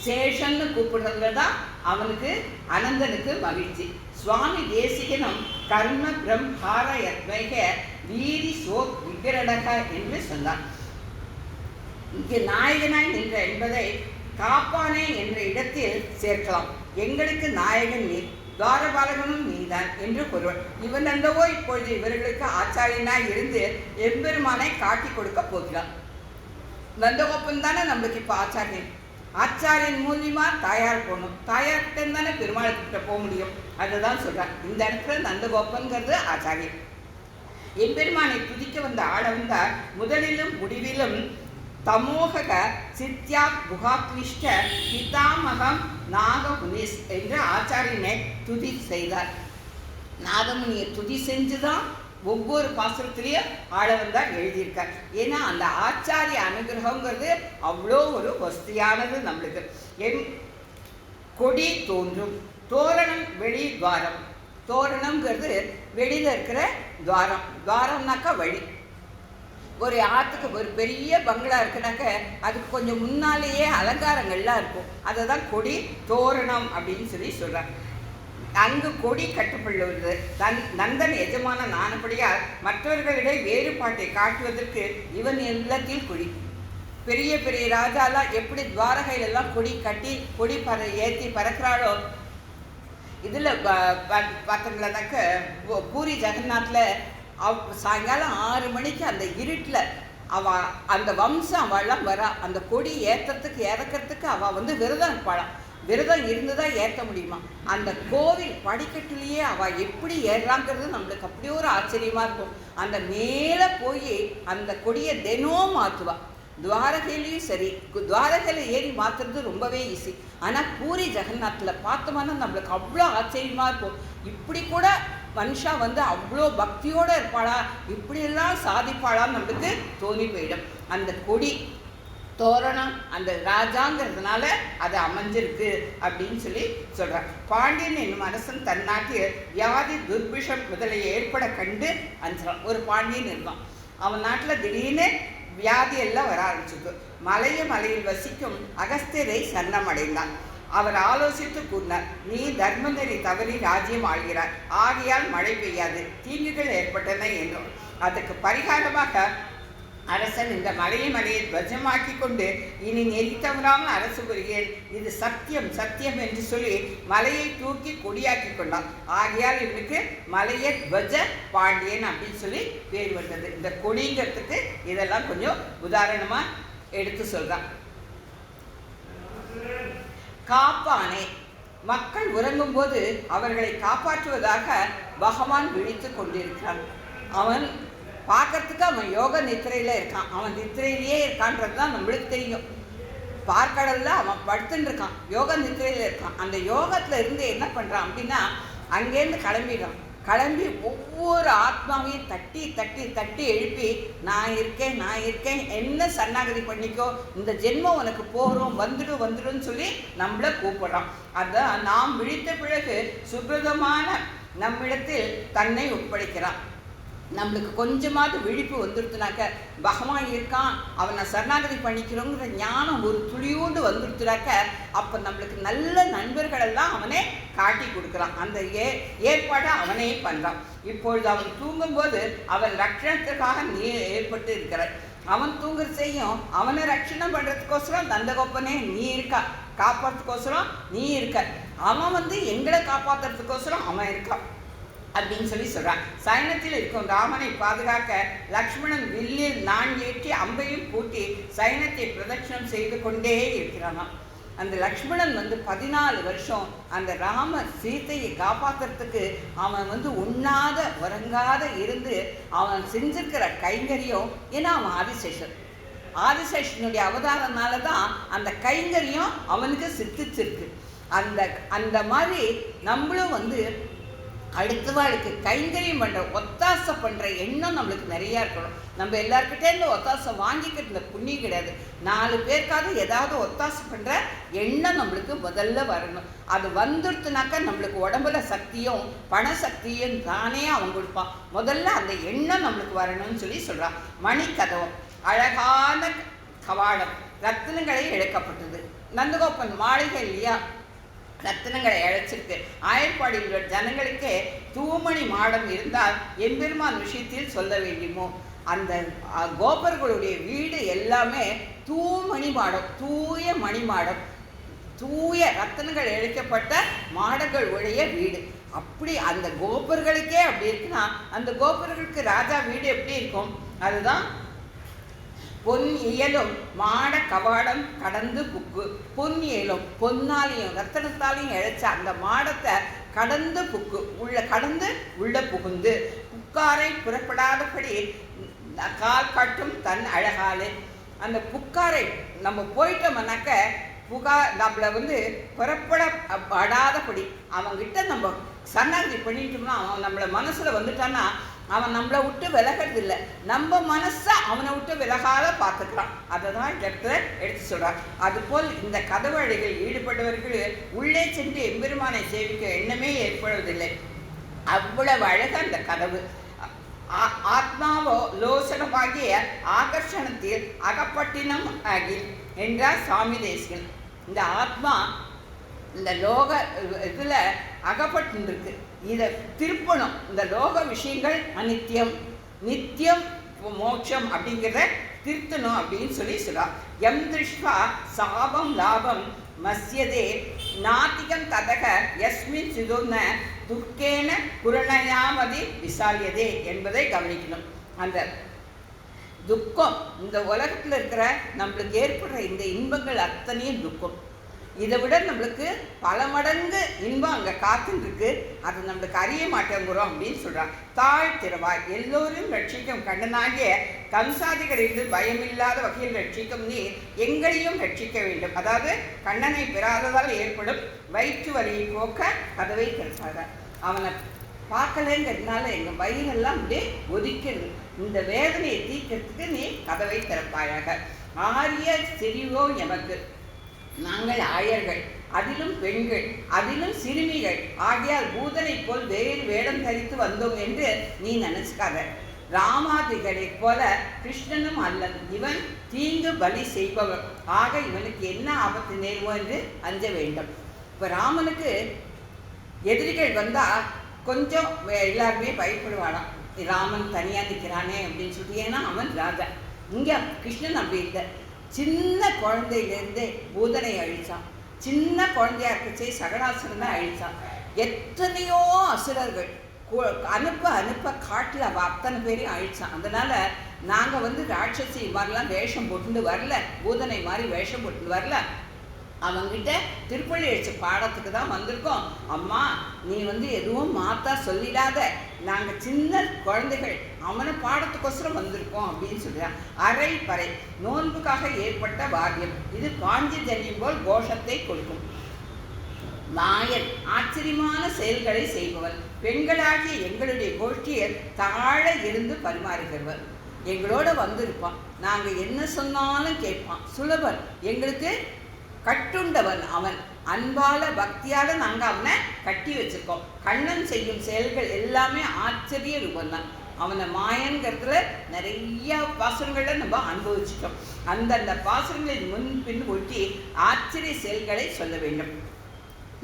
சேஷன்னு கூப்பிடுறதுல தான் அவனுக்கு அனந்தனுக்கு மகிழ்ச்சி. சுவாமி தேசிகனும் கர்ம பிரம்ஹாரயத்வைக வீரி சோக் விக்கிரணக என்று சொன்னார். இங்கு நாயகனாய் நின்ற என்பதை காப்பானே என்ற இடத்தில் சேர்க்கலாம். எங்களுக்கு நாயகன் நீ, துவாரபாலகனும் நீதான் என்று பொருள். இவன் அல்லவோ இப்பொழுது இவர்களுக்கு ஆச்சாரியனாய் இருந்து எம்பெருமானை காட்டி கொடுக்க போகிறான். நந்தகோப்பன் தானே நம்மளுக்கு இப்போ ஆச்சாரியன். ஆச்சாரியன் மூலியமா தாயார் போகணும், தாயார்கிட்ட தானே பெருமாள்கிட்ட போக முடியும். அதுதான் சொல்றான். இந்த இடத்துல நந்தகோப்பன்கிறது ஆச்சாரியன். எம்பெருமானை துதிக்க வந்த ஆடவந்தார் முதலிலும் முடிவிலும் தமோகக சித்யா குகாக்லிஷ்ட பிதாமகம் நாகமுனிஸ் என்று ஆச்சாரியனை துதி செய்தார். நாகமுனியை துதி செஞ்சுதான் ஒவ்வொரு பாசுரத்திலையும் ஆளவந்தார் எழுதியிருக்கார். ஏன்னா அந்த ஆச்சாரிய அனுகிரகங்கிறது அவ்வளோ ஒரு வசதியானது நம்மளுக்கு. கொடி தோன்றும் தோரணம் வெளி துவாரம். தோரணம்ங்கிறது வெளியில் இருக்கிற துவாரம். துவாரம்னாக்கா வழி. ஒரு ஆற்றுக்கு ஒரு பெரிய பங்களா இருக்குனாக்க அதுக்கு கொஞ்சம் முன்னாலேயே அலங்காரங்கள்லாம் இருக்கும். அதை தான் கொடி தோரணம் அப்படின்னு சொல்கிறாங்க. அங்கு கொடி கட்டுப்பள்ளுவது நந்தன் எஜமான நானபடியால் மற்றவர்களிடையே வேறுபாட்டை காட்டுவதற்கு இவன் இல்லத்தில் கொடி. பெரிய பெரிய ராஜாலாம் எப்படி துவாரகையிலெல்லாம் கொடி கட்டி கொடி ஏற்றி பறக்கிறாளோ, இதில் பார்த்தோம்னாக்க பூரி ஜெகநாத்தில் சாயங்காலம் 6 மணிக்கு அந்த இருட்டில் அந்த வம்சம் அவள்லாம் வரா. அந்த கொடி ஏற்றத்துக்கு இறக்கிறதுக்கு அவள் விரதம் இருப்பாளாம். விரதம் இருந்து தான் ஏற்ற முடியுமா? அந்த கோவில் படிக்கட்டுலேயே அவள் எப்படி ஏறுறாங்கிறது நம்மளுக்கு அப்படியே ஒரு ஆச்சரியமாக இருக்கும். அந்த மேலே போய் அந்த கொடியை தினம் மாற்றுவாள். துவாரகையிலையும் சரி, துவாரகையில் ஏறி மாற்றுறது ரொம்பவே ஈஸி. ஆனால் பூரி ஜெகநாத்தில் பார்த்தோம்னா நம்மளுக்கு அவ்வளோ ஆச்சரியமாக இருக்கும். இப்படி கூட மனுஷா அவ்வளோ பக்தியோடு இருப்பாளா, இப்படியெல்லாம் சாதிப்பாளான்னு நம்மளுக்கு தோணி போயிடும். அந்த கொடி தோரணம் அந்த ராஜாங்கிறதுனால அது அமைஞ்சிருக்கு அப்படின்னு சொல்கிறார். பாண்டியன் என்னும் அரசன் தன் நாட்டில் வியாதி துர்பிஷம் முதலிய ஏற்பட கண்டு அஞ்சான். ஒரு பாண்டியன் இருந்தான். அவன் நாட்டில் திடீர்னு வியாதி எல்லாம் வர ஆரம்பிச்சது. மலையில் வசிக்கும் அகஸ்தியரை சரணமடைந்தான். அவர் ஆலோசித்து கூறினார், நீ தர்மநெறி தவறி ராஜ்யம் ஆள்கிறார், ஆகையால் மழை பெய்யாது, தீங்குகள் ஏற்பட்டன என்றும். அதுக்கு பரிகாரமாக அரசன் இந்த மலையை துவஜமாக்கி கொண்டு இனி நெறி தவறாமல் அரசு புரிகிறேன், இது சத்தியம் சத்தியம் என்று சொல்லி மலையை தூக்கி கொடியாக்கி கொண்டான். ஆகையால் இவனுக்கு மலைய துவஜ பாண்டியன் அப்படின்னு சொல்லி பேர் வந்தது. இந்த கொடிங்கிறதுக்கு இதெல்லாம் கொஞ்சம் உதாரணமாக எடுத்து சொல்கிறான். காப்பானே, மக்கள் உறங்கும் போது அவர்களை காப்பாற்றுவதாக பகவான் விழித்து கொண்டிருக்கிறான். அவன் பார்க்கறதுக்கு அவன் யோக நித்திரையில் இருக்கான். அவன் நித்திரையிலேயே இருக்கான்றது தான் நம்மளுக்கு தெரியும். பார்க்கடலில் அவன் படுத்துன்னு இருக்கான், யோக நித்திரையில் இருக்கான். அந்த யோகத்தில் இருந்து என்ன பண்ணுறான் அப்படின்னா, அங்கேருந்து கிளம்பிடுறான். கிளம்பி ஒவ்வொரு ஆத்மாவையும் தட்டி தட்டி தட்டி எழுப்பி, நான் இருக்கேன், என்ன சரணாகதி பண்ணிக்கோ, இந்த ஜென்மம் உனக்கு போகிறோம், வந்துடுன்னு சொல்லி நம்மளை கூப்பிடுறான். அதான் நாம் விழித்த பிறகு சுபிரதமான நம்மிடத்தில் தன்னை ஒப்படைக்கிறான். நம்மளுக்கு கொஞ்சமாவது விழிப்பு வந்துடுத்துனாக்க, பகவான் இருக்கான், அவனை சரணாகதி பண்ணிக்கிறோங்கிற ஞானம் ஒரு துளியோடு வந்துடுத்துனாக்க, அப்போ நம்மளுக்கு நல்ல நண்பர்களெல்லாம் அவனே காட்டி கொடுக்குறான். அந்த ஏற்பாடை அவனே பண்ணுறான். இப்பொழுது அவன் தூங்கும்போது அவன் ரட்சணத்துக்காக நீ ஏற்பட்டு இருக்கிறாய். அவன் தூங்குற செய்யும் அவனை ரட்சணம் பண்ணுறதுக்கோசரம் நந்தகோப்பனே நீ இருக்கா, காப்பாற்றுறதுக்கோசரம் நீ இருக்க. அவன் எங்களை காப்பாற்றுறதுக்கோசரம் அவன் இருக்கான் அப்படின்னு சொல்கிறான். சைனத்தில் இருக்கும் ராமனை பாதுகாக்க லக்ஷ்மணன் வில்லில் நான் ஏற்றி அம்பையும் பூட்டி சைனத்தை பிரதட்சணம் செய்து கொண்டே இருக்கிறானாம். அந்த லக்ஷ்மணன் 14 வருஷம் அந்த ராம சீத்தையை காப்பாற்றுறதுக்கு அவன் உண்ணாத உறங்காத இருந்து அவன் செஞ்சிருக்கிற கைங்கரியம். ஏன்னா அவன் ஆதிசேஷனுடைய அவதாரனால தான் அந்த கைங்கரியம் அவனுக்கு சித்திச்சிருக்கு. அந்த மாதிரி நம்மளும் அடுத்தவாளுக்கு கைங்கரியம் பண்ணுற ஒத்தாசை பண்ணுற எண்ணம் நம்மளுக்கு நிறையா இருக்கணும். நம்ம எல்லாருக்கிட்டே இந்த ஒத்தாசை வாங்கிக்கிட்டு புண்ணியம் கிடையாது. 4 பேருக்காவது ஏதாவது ஒத்தாசை பண்ணுற எண்ணம் நம்மளுக்கு முதல்ல வரணும். அது வந்துடுத்துனாக்கா நம்மளுக்கு உடம்புல சக்தியும் பண சக்தியும் தானே அவன் கொடுப்பான். முதல்ல அந்த எண்ணம் நம்மளுக்கு வரணும்னு சொல்கிறான். மணிக்கதவம் அழகான கவாடம் ரத்தினங்களை இழக்கப்பட்டது. நந்தகோப்பன் மாளிகை இல்லையா, ரத்தினங்களை அழைச்சிருக்கு. ஆயர்பாடியில் உள்ள ஜனங்களுக்கே தூமணி மாடம் இருந்தால் எம்பெருமான் விஷயத்தில் சொல்ல வேண்டுமோ. அந்த கோபர்களுடைய வீடு எல்லாமே தூமணி மாடம், தூய மணி மாடம், தூய ரத்தினங்கள் இழைக்கப்பட்ட மாடங்கள் உடைய வீடு. அப்படி அந்த கோபர்களுக்கே அப்படி இருக்குன்னா அந்த கோபர்களுக்கு ராஜா வீடு எப்படி இருக்கும்? அதுதான் பொன் இயலும் மாட கவாடம் கடந்து புக்கு. பொன் இயலும் பொன்னாலையும் ரத்தனத்தாலையும் இழைச்ச அந்த மாடத்தை கடந்து புக்கு, கடந்து உள்ள புகுந்து புக்காரை புறப்படாதபடி கால் காட்டும் தன் அழகாலே. அந்த புக்காரை நம்ம போயிட்டோம்னாக்க நம்மளை புறப்படாதபடி அவங்கிட்ட நம்ம சரணாகதி பண்ணிட்டோம்னா அவன் நம்மளை மனசில் வந்துட்டான்னா அவன் நம்மளை விட்டு விலகிறது இல்லை, நம்ம மனசை அவனை விட்டு விலகாத பார்த்துக்கிறான். அதை தான் இந்த இடத்துல எடுத்து சொல்கிறான். அதுபோல் இந்த கதவழிகளில் ஈடுபடுவர்கள் உள்ளே சென்று எம்பெருமானை சேவிக்க எண்ணமே ஏற்படுவதில்லை. அவ்வளவு அழகு அந்த கதவு. ஆத்மாவோ லோசனமாகிய ஆகர்ஷணத்தில் அகப்பட்டினம் ஆகி என்றார் சுவாமி தேசிகன். இந்த ஆத்மா இந்த லோக இதில் அகப்பட்டுருக்கு. இதை திருப்பணும். இந்த லோக விஷயங்கள் அனித்தியம், நித்தியம் மோட்சம் அப்படிங்கிறத திருத்தணும் அப்படின்னு சொல்கிறார். எம் திருஷ்வா சாபம் லாபம் மஸ்யதே நாத்திகம் ததக யஸ்மின் சிதுர்ன துக்கேன புரணயாமதி விசாலியதே என்பதை கவனிக்கணும். அந்த துக்கம் இந்த உலகத்தில் இருக்கிற நம்மளுக்கு ஏற்படுற இந்த இன்பங்கள் அத்தனையும் துக்கம். இதை விட நம்மளுக்கு பல மடங்கு இன்பம் அங்கே காத்துருக்கு, அது நம்மளுக்கு அறிய மாட்டேங்கிறோம் அப்படின்னு சொல்கிறான். தாழ்த்திறவாய் எல்லோரும் ரட்சிக்கும் கண்ணனாகிய கம்சாதிகளிலிருந்து பயமில்லாத வகையில் ரட்சிக்கும் நீ எங்களையும் ரட்சிக்க வேண்டும். அதாவது கண்ணனை பெறாததால் ஏற்படும் வயிற்று வலியை போக்க கதவை திறப்பாக. அவனை பார்க்கலைங்கிறதுனால எங்கள் வயிறெல்லாம் அப்படியே ஒதுக்கிறது. இந்த வேதனையை தீர்க்கிறதுக்கு நீ கதவை திறப்பாயாக. ஆரிய சிறியோ எமக்கு, நாங்கள் ஆயர்கள், அதிலும் பெண்கள், அதிலும் சிறுமிகள் ஆகியால் பூதனை போல் வேறு வேடம் தரித்து வந்தோம் என்று நீ நினைச்சுக்காத. ராமாதிகளைப் போல கிருஷ்ணனும் அல்லன், இவன் தீங்கு பலி செய்பவன். ஆக இவனுக்கு என்ன ஆபத்து நேர்வோம் என்று அஞ்ச வேண்டும். இப்போ ராமனுக்கு எதிரிகள் வந்தால் கொஞ்சம் எல்லாருமே பயப்படுவாளாம். ராமன் தனியாக நிற்கிறானே அப்படின்னு சொல்லிட்டு. ஏன்னா அவன் ராஜா. இங்கே கிருஷ்ணன் அப்படி இல்லை. சின்ன குழந்தையிலேருந்தே பூதனை அழித்தான். சின்ன குழந்தையா இருக்கச்சே சகடாசுரனை அழித்தான். எத்தனையோ அசுரர்கள் அனுப்ப அனுப்ப காட்டில் அவள் அத்தனை பேரையும் அழித்தான். அதனால் நாங்கள் ராட்சசி மாதிரிலாம் வேஷம் போட்டுட்டு வரல, பூதனை மாதிரி வேஷம் போட்டுட்டு வரல. அவங்கிட்ட திருப்பள்ளி எழுச்சி பாடத்துக்கு தான் வந்திருக்கோம். அம்மா நீ எதுவும் மாத்தா சொல்லிடாத, நாங்கள் சின்ன குழந்தைகள், அவனை பாடத்துக்கோசரம் வந்திருக்கோம் அப்படின்னு சொல்கிறான். அரை பறை நோன்புக்காக ஏற்பட்ட பாக்கியம் இது பாஞ்சஜன்யம் போல் கோஷத்தை கொடுக்கும். மாயன் ஆச்சரியமான செயல்களை செய்பவன். பெண்களாகிய எங்களுடைய கோஷ்டியில் தாழ இருந்து பரிமாறுகிறவர். எங்களோட வந்திருப்பான், நாங்கள் என்ன சொன்னாலும் கேட்பான். சுலபன், எங்களுக்கு கட்டுண்டவன் அவன். அன்பால பக்தியால நாங்கள் அவனை கட்டி வச்சிருக்கோம். கண்ணன் செய்யும் செயல்கள் எல்லாமே ஆச்சரிய ரூபந்தான். அவனை மாயன்கிறதுல நிறைய பாசுரங்களை நம்ம அனுபவிச்சிட்டோம். அந்தந்த பாசுரங்களின் முன்பின் ஒட்டி ஆச்சரிய செயல்களை சொல்ல வேண்டும்.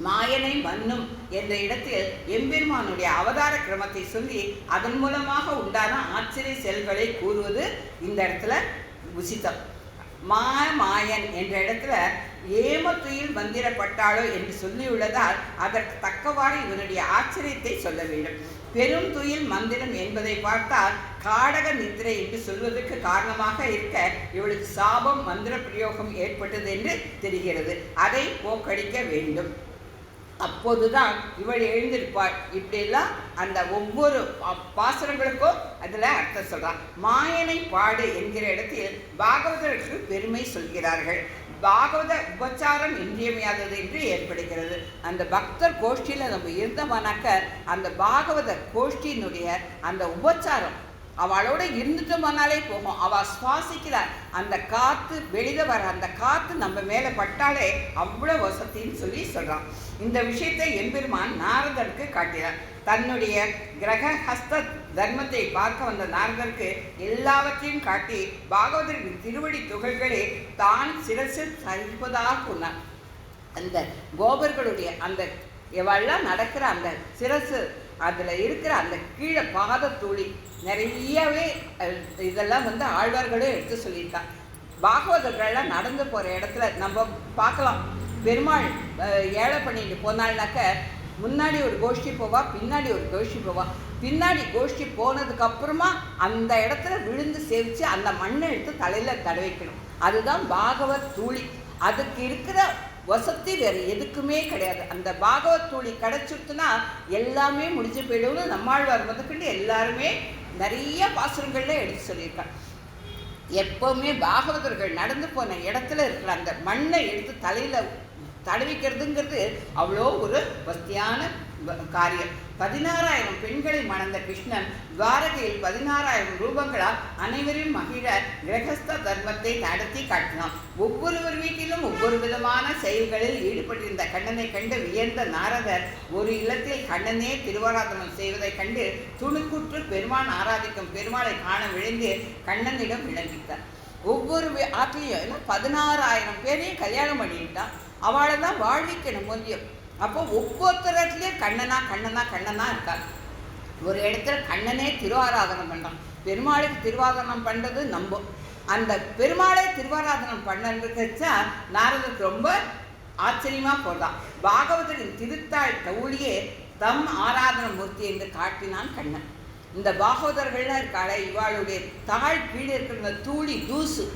மாயனை மன்னும் என்ற இடத்தில் எம்பெருமானுடைய அவதார கிரமத்தை சொல்லி அதன் மூலமாக உண்டான ஆச்சரிய செயல்களை கூறுவது இந்த இடத்துல உசிதம். மாயன் என்ற இடத்துல ஏமத்துயில் மந்திரப்பட்டாளோ என்று சொல்லியுள்ளதால் அதற்கு தக்கவாறு இவனுடைய ஆச்சரியத்தை சொல்ல வேண்டும். பெரும் துயில் மந்திரம் என்பதை பார்த்தால் காடக நித்திரை என்று சொல்வதற்கு காரணமாக இருக்க இவளுக்கு சாபம் மந்திர பிரயோகம் ஏற்பட்டது என்று தெரிகிறது. அதை போக்கடிக்க வேண்டும். அப்போதுதான் இவள் எழுந்திருப்பாள். இப்படியெல்லாம் அந்த ஒவ்வொரு பாசுரங்களுக்கும் அதில் அர்த்தம் சொல்கிறான். மாயனை பாடு என்கிற இடத்தில் பாகவதற்கு பெருமை சொல்கிறார்கள். பாகவத உபச்சாரம் இன்றியமையாதது என்று ஏற்படுகிறது. அந்த பக்தர் கோஷ்டியில் நம்ம இருந்தோம்னாக்க அந்த பாகவத கோஷ்டியினுடைய அந்த உபச்சாரம் அவளோட இருந்துட்டோம்னாலே போகும். அவள் சுவாசிக்கிறார் அந்த காற்று வெளியில் வர அந்த காற்று நம்ம மேலே பட்டாலே அவ்வளோ வசத்தின்னு சொல்லி சொல்கிறான். இந்த விஷயத்தை எம்பெருமான் நாரதருக்கு காட்டினார். தன்னுடைய கிரக ஹஸ்த தர்மத்தை பார்க்க வந்த நாரதருக்கு எல்லாவற்றையும் காட்டி பாகவதரின் திருவடி துகள்களை தான் சிரசில் சரிப்பதாக சொன்னார். அந்த கோபர்களுடைய அந்த எவெல்லாம் நடக்கிற அந்த சிரசு அதில் இருக்கிற அந்த கீழே பாதத்தூளி நிறையவே இதெல்லாம் ஆழ்வார்களும் எடுத்து சொல்லியிருக்காங்க. பாகவதர்கள்லாம் நடந்து போகிற இடத்துல நம்ம பார்க்கலாம். பெருமாள் ஏழை பண்ணிட்டு போனால்னாக்க முன்னாடி ஒரு கோஷ்டி போவா, பின்னாடி ஒரு கோஷ்டி போவா. பின்னாடி கோஷ்டி போனதுக்கப்புறமா அந்த இடத்துல விழுந்து சேவிச்சு அந்த மண்ணை எடுத்து தலையில் தடவைக்கணும். அதுதான் பாகவத் தூளி. அதுக்கு இருக்கிற வசதி வேறு எதுக்குமே கிடையாது. அந்த பாகவத் தூளி கிடச்சிட்டுனா எல்லாமே முடிஞ்சு போயிடும்னு நம்மாழ்வார் முதற்கொண்டு எல்லாருமே நிறைய பாசுரங்கள்ல எடுத்து சொல்லியிருக்காங்க. எப்போவுமே பாகவதர்கள் நடந்து போன இடத்துல இருக்கிற அந்த மண்ணை எடுத்து தலையில் தடவிக்கிறதுங்கிறது அவ்வளோ ஒரு வசதியான காரியம். 16,000 பெண்களை மணந்த கிருஷ்ணன் துவாரகையில் 16,000 ரூபங்களால் அனைவரையும் மகிழ கிரகஸ்த தர்மத்தை நடத்தி காட்டினான். ஒவ்வொருவர் வீட்டிலும் ஒவ்வொரு விதமான செயல்களில் ஈடுபட்டிருந்த கண்ணனை கண்டு வியந்த நாரதர் ஒரு இல்லத்தில் கண்ணனே திருவாராதனம் செய்வதை கண்டு துணுக்குற்று பெருமான் ஆராதிக்கும் பெருமாளை காண விழுந்து கண்ணனிடம் விளம்பித்தார். ஒவ்வொரு ஆற்றிலையும் 16,000 பேரையும் கல்யாணம் பண்ணிட்டான். அவளை தான் வாழ்விக்கணும் முடியும். அப்போ ஒவ்வொருத்தரத்துலேயும் கண்ணனா கண்ணனா கண்ணனா இருக்கார். ஒரு இடத்துல கண்ணனே திருவாராதனம் பண்ணுறான். பெருமாளுக்கு திருவாராதனம் பண்ணுறது நம்ம அந்த பெருமாளை திருவாராதனம் பண்ணுறதுச்சா நாரதருக்கு ரொம்ப ஆச்சரியமாக போடுறான். பாகவதரின் திருத்தாள் தவுளியே தம் ஆராதன மூர்த்தி என்று காட்டினான் கண்ணன். இந்த பாகவதர்கள்லாம் இருக்காளே இவாளுடைய தாழ் கீழே இருக்கிற தூளி தூசு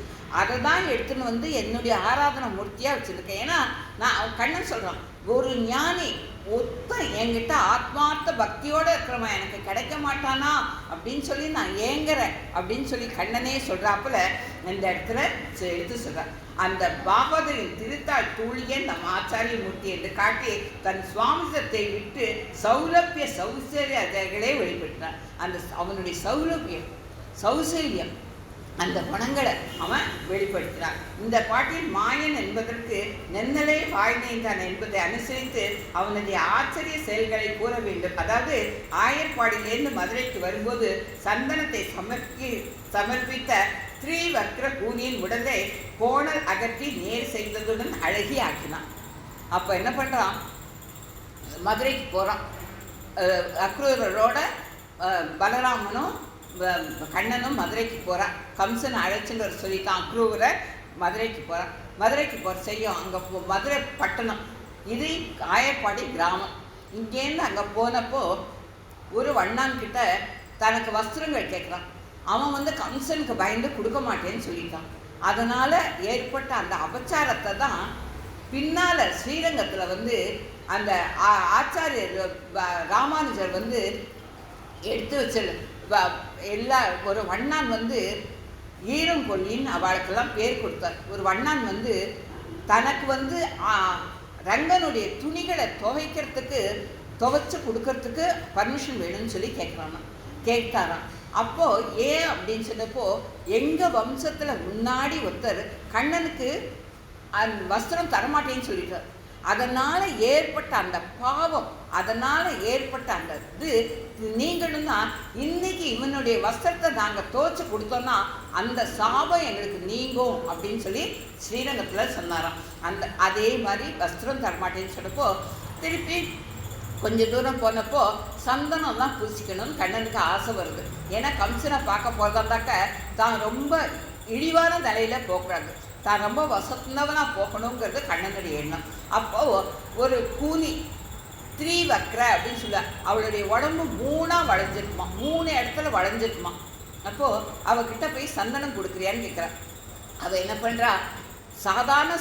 அதை தான் எடுத்துன்னு வந்து என்னுடைய ஆராதனை மூர்த்தியாக வச்சுருக்கேன். ஏன்னா நான் கண்ணன் சொல்கிறான், ஒரு ஞானி ஒருத்தன் என்கிட்ட ஆத்மார்த்த பக்தியோடு இருக்கிறவன் எனக்கு கிடைக்க மாட்டானா அப்படின்னு சொல்லி நான் ஏங்குறேன் அப்படின்னு சொல்லி கண்ணனே சொல்கிறாப்புல இந்த இடத்துல எடுத்து சொல்கிறான். அந்த பாகவதரின் திருத்தாள் தூளியே நம்ம ஆச்சாரிய மூர்த்தி என்று காட்டி தன் சுவாமிசத்தை விட்டு சௌலபிய சௌசல்யங்களே வெளிப்படுத்தினான். அந்த அவனுடைய சௌசல்யம் அந்த குணங்களை அவன் வெளிப்படுத்தினான். இந்த பாட்டில் மாயன் என்பதற்கு நென்னலே வாழ்ந்தான் என்பதை அனுசரித்து அவனுடைய ஆச்சரிய செயல்களை கூற வேண்டும். அதாவது ஆயர்பாடியிலிருந்து மதுரைக்கு வரும்போது சந்தனத்தை சமர்ப்பித்த ஸ்ரீவக்ர கூனியின் உடலை கோணல் அகற்றி நேர் செய்ததுடன் அழகி ஆக்கினான். அப்போ என்ன பண்ணுறான், மதுரைக்கு போகிறான். அக்ரூரரோட பலராமனும் கண்ணனும் மதுரைக்கு போகிறான். கம்சன் அழைச்சின்னு வர சொல்லிட்டான். அக்ரூரை மதுரைக்கு போகிறான். மதுரைக்கு போகிற செய்யும் அங்கே மதுரை பட்டணம், இது ஆயப்பாடி கிராமம். இங்கேருந்து அங்கே போனப்போ ஒரு வண்ணான்கிட்ட தனக்கு வஸ்திரங்கள் கேட்குறான். அவன் வந்து கம்சனுக்கு பயந்து கொடுக்க மாட்டேன்னு சொல்லிட்டான். அதனால் ஏற்பட்ட அந்த அபச்சாரத்தை தான் பின்னால் ஸ்ரீரங்கத்தில் வந்து அந்த ஆச்சாரியர் ராமானுஜர் வந்து எடுத்து வச்சது. எல்லா ஒரு வண்ணான் வந்து ஈரம் கொல்லின்னு அவளுக்கெல்லாம் பேர் கொடுத்தார். ஒரு வண்ணான் வந்து தனக்கு வந்து ரங்கனுடைய துணிகளை துவைச்சு கொடுக்கறதுக்கு பர்மிஷன் வேணும்னு சொல்லி கேட்டாராம். அப்போது ஏன் அப்படின்னு சொன்னப்போ எங்கள் வம்சத்தில் முன்னாடி ஒருத்தர் கண்ணனுக்கு வஸ்திரம் தரமாட்டேன்னு சொல்லிட்டார். அதனால் ஏற்பட்ட அந்த பாவம், அதனால் ஏற்பட்ட அந்த இது நீங்களும் தான் இன்றைக்கி இவனுடைய வஸ்திரத்தை நாங்கள் துவைச்சு கொடுத்தோன்னா அந்த சாபம் எங்களுக்கு நீங்கும் அப்படின்னு சொல்லி ஸ்ரீரங்கத்தில் சொன்னாராம். அதே மாதிரி வஸ்திரம் தரமாட்டேன்னு சொன்னப்போ திருப்பி கொஞ்சம் தூரம் போனப்போ சந்தனம் தான் பூசிக்கணும்னு கண்ணனுக்கு ஆசை வருது. ஏன்னா கம்சனை பார்க்க போகிறதாண்டாக்க தான் ரொம்ப இழிவான தலையில் போகக்கூடாது, தான் ரொம்ப வசந்தவனாக போகணுங்கிறது கண்ணனுடைய எண்ணம். அப்போது ஒரு கூனி ஸ்ரீவக்ர அப்படின்னு சொல்ல அவளுடைய உடம்பு 3 வளைஞ்சிருக்குமா, 3 இடத்துல வளைஞ்சிருக்குமா. அப்போது அவகிட்ட போய் சந்தனம் கொடுக்குறியான்னு கேட்குறா. அவள் என்ன பண்ணுறா, சாதாரண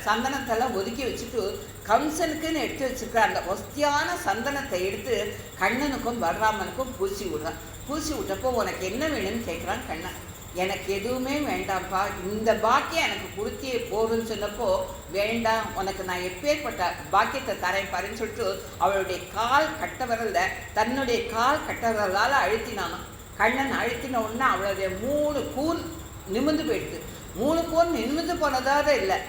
சந்தனத்தெல்லாம் ஒதுக்கி வச்சுட்டு கம்சனுக்குன்னு எடுத்து வச்சுருக்கிற அந்த ஒஸ்தியான சந்தனத்தை எடுத்து கண்ணனுக்கும் பலராமனுக்கும் பூசி விடுறான். பூசி விட்டப்போ உனக்கு என்ன வேணும்னு கேட்குறான் கண்ணன். எனக்கு எதுவுமே வேண்டாம்ப்பா, இந்த பாக்கியம் எனக்கு கொடுத்தியே போடுன்னு சொன்னப்போ வேண்டாம், உனக்கு நான் எப்பேற்பட்ட பாக்கியத்தை தரேன் பாருன்னு சொல்லிட்டு அவளுடைய கால் கட்டவரலில் தன்னுடைய கால் கட்டவரலால் அழுத்தினானோ. கண்ணன் அழுத்தின உடனே அவளுடைய 3 கூன் நிமிர்ந்து போயிடுது. 3 கூன் நிமிர்ந்து போனதாக இல்லை,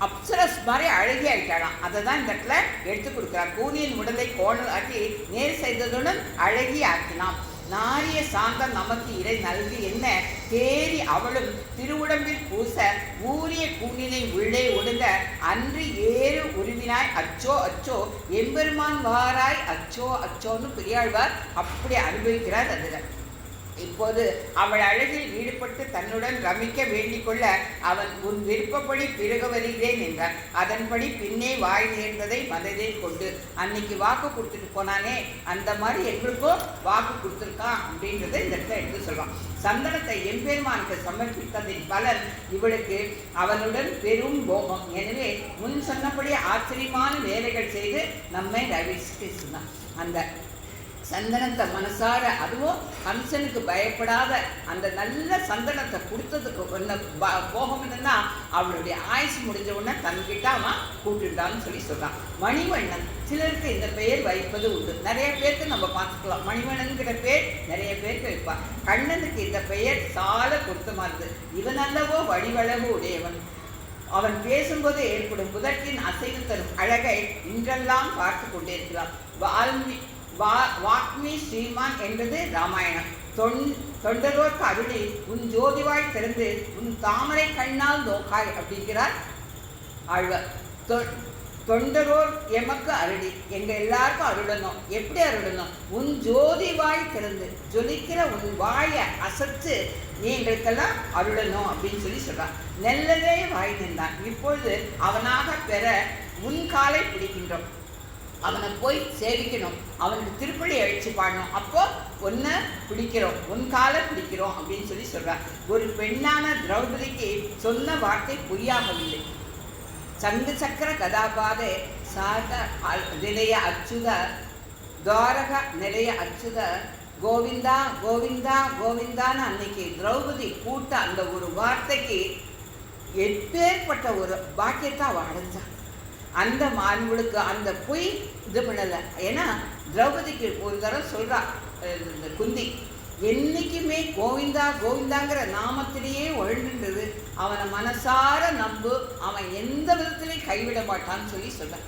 அப்சரஸ் மாதிரி அழகி ஆகிட்டாளாம். அதை தான் இந்த இடத்துல எடுத்து கொடுக்குறான். கூனியின் உடலை கோணல் ஆக்கி நேர் செய்ததுடன் அழகி ஆக்கினான். நாரிய சாந்தம் நமக்கு இறை நல்கு என்ன தேறி அவளும் திருவுடம்பில் பூச ஊரிய கூனினை உள்ளே ஒடுங்க அன்று ஏறு உருவினாய் அச்சோ அச்சோ எம்பெருமான் வாராய் அச்சோ அச்சோன்னு பெரியாழ்வார் அப்படி அனுபவிக்கிறார். அதில் இப்போது அவள் அழகில் ஈடுபட்டு தன்னுடன் ரமிக்க வேண்டிக் கொள்ள அவன் உன் விருப்பப்படி பிறகு வருகிறேன் என்றான். அதன்படி பின்னே வாய் நேர்ந்ததை மனதில் கொண்டு அன்னைக்கு வாக்கு கொடுத்துட்டு போனானே அந்த மாதிரி எங்களுக்கும் வாக்கு கொடுத்துருக்கான் அப்படின்றத இந்த இடத்துல எடுத்து சொல்வான். சந்தனத்தை எம்பெருமானுக்கு சமர்ப்பித்ததின் பலன் இவளுக்கு அவனுடன் பெரும் போகம். எனவே முன் சொன்னபடி ஆச்சரியமான வேலைகள் செய்து நம்மை ரவிச்சு சொன்னான். அந்த சந்தனத்தை மனசார, அதுவும் கம்சனுக்கு பயப்படாத அந்த நல்ல சந்தனத்தை கொடுத்ததுக்கு ஒன்று போகம் என்னன்னா அவளுடைய ஆயுசு முடிஞ்ச உடனே தன்கிட்ட அவன் கூட்டுட்டான்னு சொல்லி சொல்கிறான். மணிவண்ணன் சிலருக்கு இந்த பெயர் வைப்பது உண்டு. நிறைய பேருக்கு நம்ம பார்த்துக்கலாம். மணிவண்ணன்கிற பேர் நிறைய பேருக்கு வைப்பான். கண்ணனுக்கு இந்த பெயர் சால பொருத்தமானது. இவன் அல்லவோ வடிவளவு உடையவன். அவன் பேசும்போது ஏற்படும் புதற்றின் அசைவு தரும் அழகை இன்றெல்லாம் பார்த்து கொண்டிருக்கிறான். வாக்மி ஸ்ரீமான் என்பது ராமாயணம். தொண்டரோர்க்கு அருளி உன் ஜோதிவாய் திறந்து உன் தாமரை கண்ணால் நோக்காய் அப்படிங்கிறார் ஆழ்வார். தொண்டரோர் எமக்கு அருளி, எங்கள் எல்லாருக்கும் அருளணும். எப்படி அருளணும்? உன் ஜோதிவாய் திறந்து, ஜொலிக்கிற உன் வாயை அசைச்சு நீ எங்களுக்கெல்லாம் அருளணும் அப்படின்னு சொல்லி சொல்கிறான். நெல்லதே வாய் நின்றான். இப்பொழுது அவனாக பெற உன் காலை பிடிக்கின்றோம். அவனை போய் சேவிக்கணும், அவனுக்கு திருப்பள்ளி அழிச்சு பாடணும், அப்போ ஒன்றை பிடிக்கிறோம், உன் காலை பிடிக்கிறோம் அப்படின்னு சொல்லி சொல்கிறார். ஒரு பெண்ணான திரௌபதிக்கு சொன்ன வார்த்தை பொய்யாகவில்லை. சங்கு சக்கர கதாபாதே சாக நிலைய அச்சுத துவாரக நிலைய அச்சுத கோவிந்தா கோவிந்தா கோவிந்தான்னு அன்னைக்கு திரௌபதி கூட்ட அந்த ஒரு வார்த்தைக்கு எப்பேற்பட்ட ஒரு பாக்கியத்தை அவள் அடைஞ்சான். அந்த மாண்புகளுக்கு அந்த பொய் இது பண்ணலை. ஏன்னா திரௌபதிக்கு ஒரு தடவை சொல்கிறா இந்த குந்தி, என்றைக்குமே கோவிந்தா கோவிந்தாங்கிற நாமத்திலேயே ஒழுங்குன்றது, அவனை மனசார நம்பு, அவன் எந்த விதத்திலையும் கைவிட மாட்டான்னு சொல்லி சொல்கிறான்.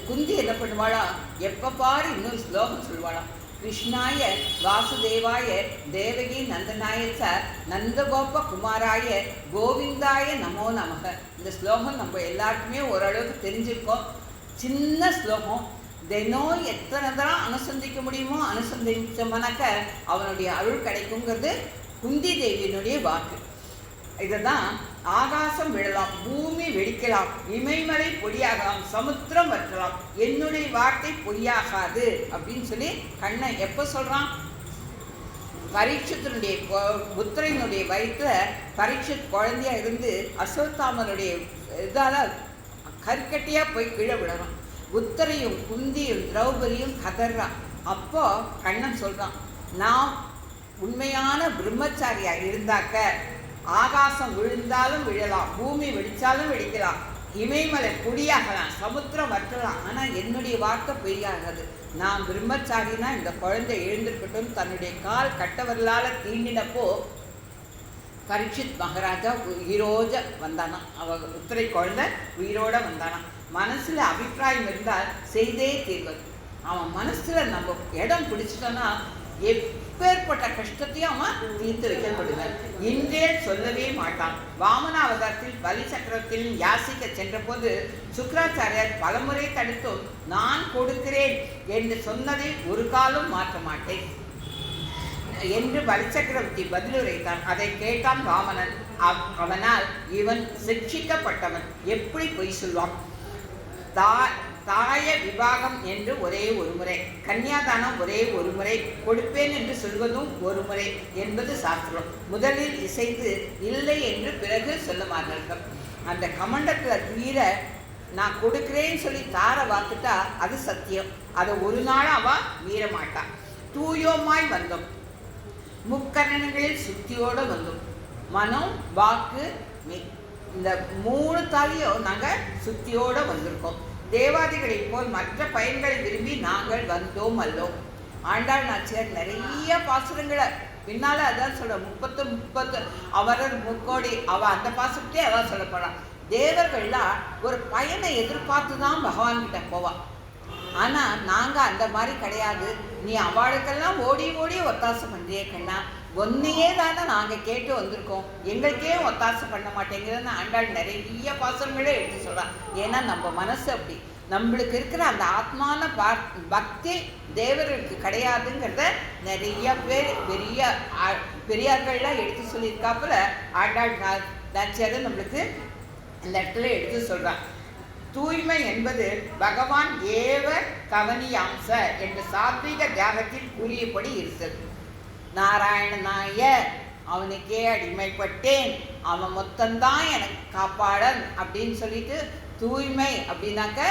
குந்தி என்ன பண்ணுவாளா, எப்போ பாரு இன்னொரு ஸ்லோகம் சொல்வாளாம். கிருஷ்ணாய வாசுதேவாய தேவகி நந்தனாய ச நந்தகோப குமாராய கோவிந்தாய நமோ நமக. இந்த ஸ்லோகம் நம்ம எல்லாருக்குமே ஓரளவுக்கு தெரிஞ்சிருக்கோம். சின்ன ஸ்லோகம், தினம் எத்தனை தரம் அனுசந்திக்க முடியுமோ அனுசந்திச்சோம்னாக்க அவனுடைய அருள் கிடைக்குங்கிறது குந்தி தேவியினுடைய வாக்கு. இதை தான் ஆகாசம் விழலாம், பூமி வெடிக்கலாம், இமயமலை பொய்யாகலாம், சமுத்திரம் வற்றலாம், என்னுடைய வார்த்தை பொய்யாகாது அப்படின்னு சொல்லி கண்ணன் எப்போ சொல்கிறான்? பரீட்சத்தினுடைய புத்திரனுடைய வயிற்றில் பரீட்சித் குழந்தையாக இருந்து அஸ்வத்தாமனுடைய இதால் கற்கட்டியாக போய் கீழே விடணும். உத்தரையும் குந்தியும் திரௌபதியும் கதறான். அப்போ கண்ணன் சொல்கிறான், நான் உண்மையான பிரம்மச்சாரியாக இருந்தாக்க ஆகாசம் விழுந்தாலும் விழலாம், பூமி வெடித்தாலும் வெடிக்கலாம், இமயமலை பொடியாகலாம், சமுத்திரம் வற்றலாம், ஆனால் என்னுடைய வார்த்தை பொய்யாகாது. நான் பிரம்மச்சாரினா இந்த குழந்தை எழுந்திருக்கட்டும். தன்னுடைய கால் கட்டவர்களால் தீண்டினப்போ பரீட்சித் மகாராஜா உயிரோட வந்தானா, அவ உத்திரை குழந்தை உயிரோட வந்தானா. மனசில் அபிப்பிராயம் இருந்தால் செய்தே தீர்வது. அவன் மனசில் நம்ம இடம் பிடிச்சிட்டோன்னா எப்பேற்பட்ட கஷ்டத்தையும் அவன் தீர்த்து வைக்கப்படுவான். இன்றே சொல்லவே மாட்டான். வாமன அவதாரத்தில் பலி சக்கரத்தில் யாசிக்க சென்ற போது சுக்கராச்சாரியார் பலமுறை தடுத்தும் நான் கொடுக்கிறேன் என்று சொன்னதை ஒரு காலம் மாற்ற மாட்டேன் என்று பலிச்சக்கரவர்த்தி பதிலுரைத்தான். அதை கேட்டான் வாமனன். அவனால் இவன் சிக்ஷிக்கப்பட்டவன், எப்படி பொய் சொல்வான்? தாய விவாகம் என்று ஒரே ஒரு முறை, கன்னியாதானம் ஒரே ஒரு முறை, கொடுப்பேன் என்று சொல்வதும் ஒரு முறை என்பது சாஸ்திரம். முதலில் இசைந்து இல்லை என்று பிறகு சொல்ல மாட்டார்கள். அந்த கமண்டத்தில் தீர நான் கொடுக்குறேன்னு சொல்லி தார வாத்துட்டா அது சத்தியம். அதை ஒரு நாள் அவள் மீறமாட்டான். தூயோமாய் வந்தோம், முக்கரணங்களில் சுத்தியோடு வந்தோம், மனம் வாக்கு இந்த 3 தாலியும் நாங்கள் சுத்தியோடு வந்திருக்கோம். தேவாதிகளை போல் மற்ற பயன்களை விரும்பி நாங்கள் வந்தோம் அல்லோம். ஆண்டாள் நாச்சியார் நிறைய பாசுரங்களை பின்னால் அதான் சொல்ற 30 அவரர் முக்கோடி அந்த பாசுரத்தே அதான் சொல்லப்படான். தேவர்கள்லாம் ஒரு பயனை எதிர்பார்த்து தான் பகவான்கிட்ட போவான். ஆனால் நாங்கள் அந்த மாதிரி கிடையாது. நீ அவளுக்கெல்லாம் ஓடி ஓடி ஒத்தாசை பண்ணுறியே கண்ணா, ஒன்னையே தானே நாங்கள் கேட்டு வந்திருக்கோம், எங்களுக்கே ஒத்தாசை பண்ண மாட்டேங்கிறதுன்னு ஆண்டாள் நிறைய பாசங்களே எடுத்து சொல்கிறான். ஏன்னா நம்ம மனசு அப்படி, நம்மளுக்கு இருக்கிற அந்த ஆத்மான பக்தி தேவர்களுக்கு கிடையாதுங்கிறத நிறைய பேர் பெரியார்கள்லாம் எடுத்து சொல்லியிருக்காப்புல ஆண்டாள் நாச்சியார் நம்மளுக்கு இந்த இடத்துல எடுத்து சொல்கிறான். தூய்மை என்பது பகவான் ஏவ கவனியாம்ச என்ற சாத்வீக தியாகத்தில் கூறியபடி இருந்தது. நாராயணனாய அவனுக்கே அடிமைப்பட்டேன், அவன் மொத்தம்தான் எனக்கு காப்பாளன் அப்படின்னு சொல்லிட்டு தூய்மை அப்படின்னாக்க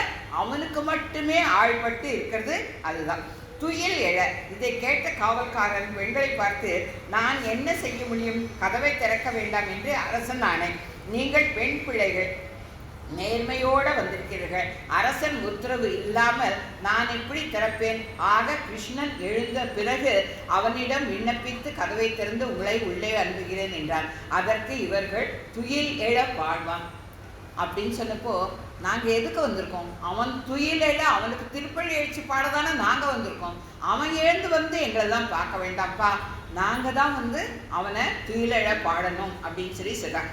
அவனுக்கு மட்டுமே ஆழ்பட்டு இருக்கிறது. அதுதான் துயில் எழ. இதை கேட்ட காவல்காரன் பெண்களை பார்த்து, நான் என்ன செய்ய முடியும், கதவை திறக்க வேண்டாம் என்று அரசன் ஆனேன். நீங்கள் பெண் பிள்ளைகள் நேர்மையோடு வந்திருக்கிறீர்கள், அரசன் உத்தரவு இல்லாமல் நான் எப்படி திறப்பேன்? ஆக கிருஷ்ணன் எழுந்த பிறகு அவனிடம் விண்ணப்பித்து கதவை திறந்து உங்களை உள்ளே அனுப்புகிறேன் என்றார். அதற்கு இவர்கள் துயில் எழ பாழ்வான் அப்படின்னு சொன்னப்போ, நாங்கள் எதுக்கு வந்திருக்கோம்? அவன் துயில் எழ அவனுக்கு திருப்பள்ளி எழுச்சி பாடதானே நாங்கள் வந்திருக்கோம். அவன் எழுந்து வந்து எங்களெல்லாம் பார்க்க வேண்டாம்ப்பா, நாங்கள் தான் வந்து அவனை துயிலெழ பாடணும் அப்படின்னு சொல்லி சொல்கிறாங்க.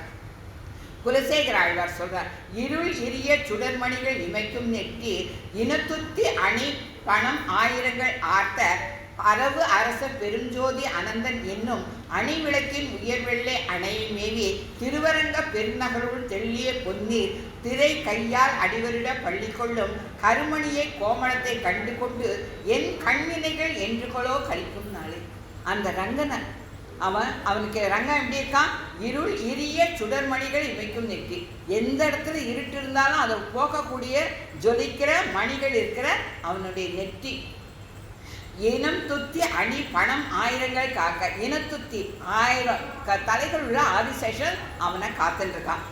குலசேகர ஆழ்வார் சொல்றார், இருள் இரிய சுடர்மணிகள் இமைக்கும் நெற்றி இனத்துத்தி அணி பணம் ஆயிரங்கள் ஆர்த்த அரவு அரச பெருஞ்சோதி அனந்தன் என்னும் அணிவிளக்கின் உயர்வெள்ளை அணை மேவி திருவரங்க பெருநகருள் தெள்ளிய பொன்னீர் திரை கையால் அடிவரிட பள்ளி கொள்ளும் கருமணியை கோமளத்தை கண்டு கொண்டு என் கண்ணினைகள் என்றுகளோ கழிக்கும் நாளே. அந்த ரங்கனை அவனுக்கு ரங்கம் எப்படி இருக்கான்? இருள் இரிய சுடர்மணிகள் இமைக்கும் நெற்றி. எந்த இடத்துல இருட்டு இருந்தாலும் அதை போக்கக்கூடிய ஜொலிக்கிற மணிகள் இருக்கிற அவனுடைய நெற்றி. இனம் துத்தி அணி பணம் ஆயிரங்கள் காக்க. இனத்துத்தி 1000 தலைகள் உள்ள ஆதிசேஷன் அவனை காத்துருக்கான்.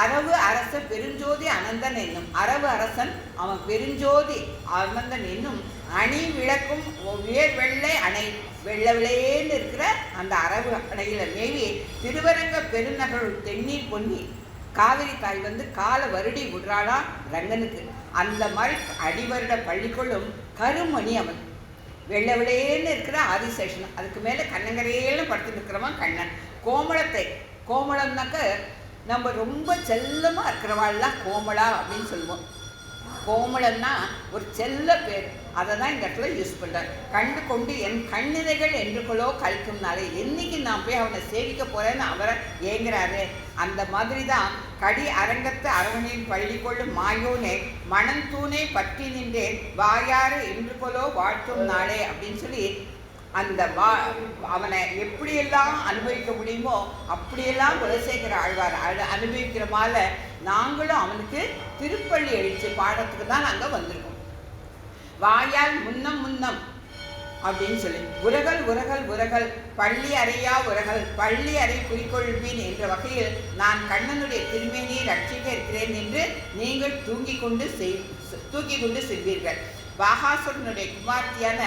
அரவு அரச பெருஞ்சோதி அனந்தன் என்னும் அரவு அரசன் அவன் பெருஞ்சோதி அனந்தன் என்னும் அணி விளக்கும் உயர் வெள்ளை அணை வெள்ளவிளையேன்னு இருக்கிற அந்த அரவு அணையில மேவி திருவரங்க பெருநகர் தென்னீர் பொன்னி காவிரி தாய் காலை வருடி விடுறாளா ரங்கனுக்கு. அந்த மாதிரி அடிவருட பள்ளிக்கொள்ளும் கருமணி அவன் வெள்ளவிளையேன்னு இருக்கிற ஆதிசேஷன். அதுக்கு மேலே கண்ணங்கரையில படுத்து இருக்கிறவன் கண்ணன். கோமளத்தை கோமளம்னாக்க நம்ம ரொம்ப செல்லமாக இருக்கிறவாள்லாம் கோமளா அப்படின்னு சொல்லுவோம். கோமளம்னா ஒரு செல்ல பேர். அதை தான் இந்த இடத்துல யூஸ் பண்ணுறார். கண்டு கொண்டு என் கண்ணினைகள் என்றுகளோ கழிக்கும்னாலே என்னைக்கு நான் போய் அவனை சேவிக்க போகிறேன்னு அவரை ஏங்குறாரு. அந்த மாதிரி தான் கடி அரங்கத்து அரவணையின் பள்ளி கொள்ளும் மாயோனே மணந்தூனே பற்றி நின்றேன் வாயாறு என்றுகளோ வாழ்த்தும் நாளே அப்படின்னு சொல்லி அந்த அவனை எப்படியெல்லாம் அனுபவிக்க முடியுமோ அப்படியெல்லாம் குலசேகர ஆழ்வார் அனுபவிக்கிற மால நாங்களும் அவனுக்கு திருப்பள்ளி எழுச்சி பாடத்துக்கு தான் நாங்கள் வந்திருக்கோம். வாயால் முன்னம் முன்னம் அப்படின்னு சொல்லி உரகல் உரகல் உரகல் பள்ளி அறையா உரகல் பள்ளி அறை குறிக்கொள்வீன் என்ற வகையில் நான் கண்ணனுடைய திருமேனியை ரட்சிக்க இருக்கிறேன் என்று நீங்கள் தூக்கி கொண்டு செல்வீர்கள். பாகாசுரனுடைய குமார்த்தியான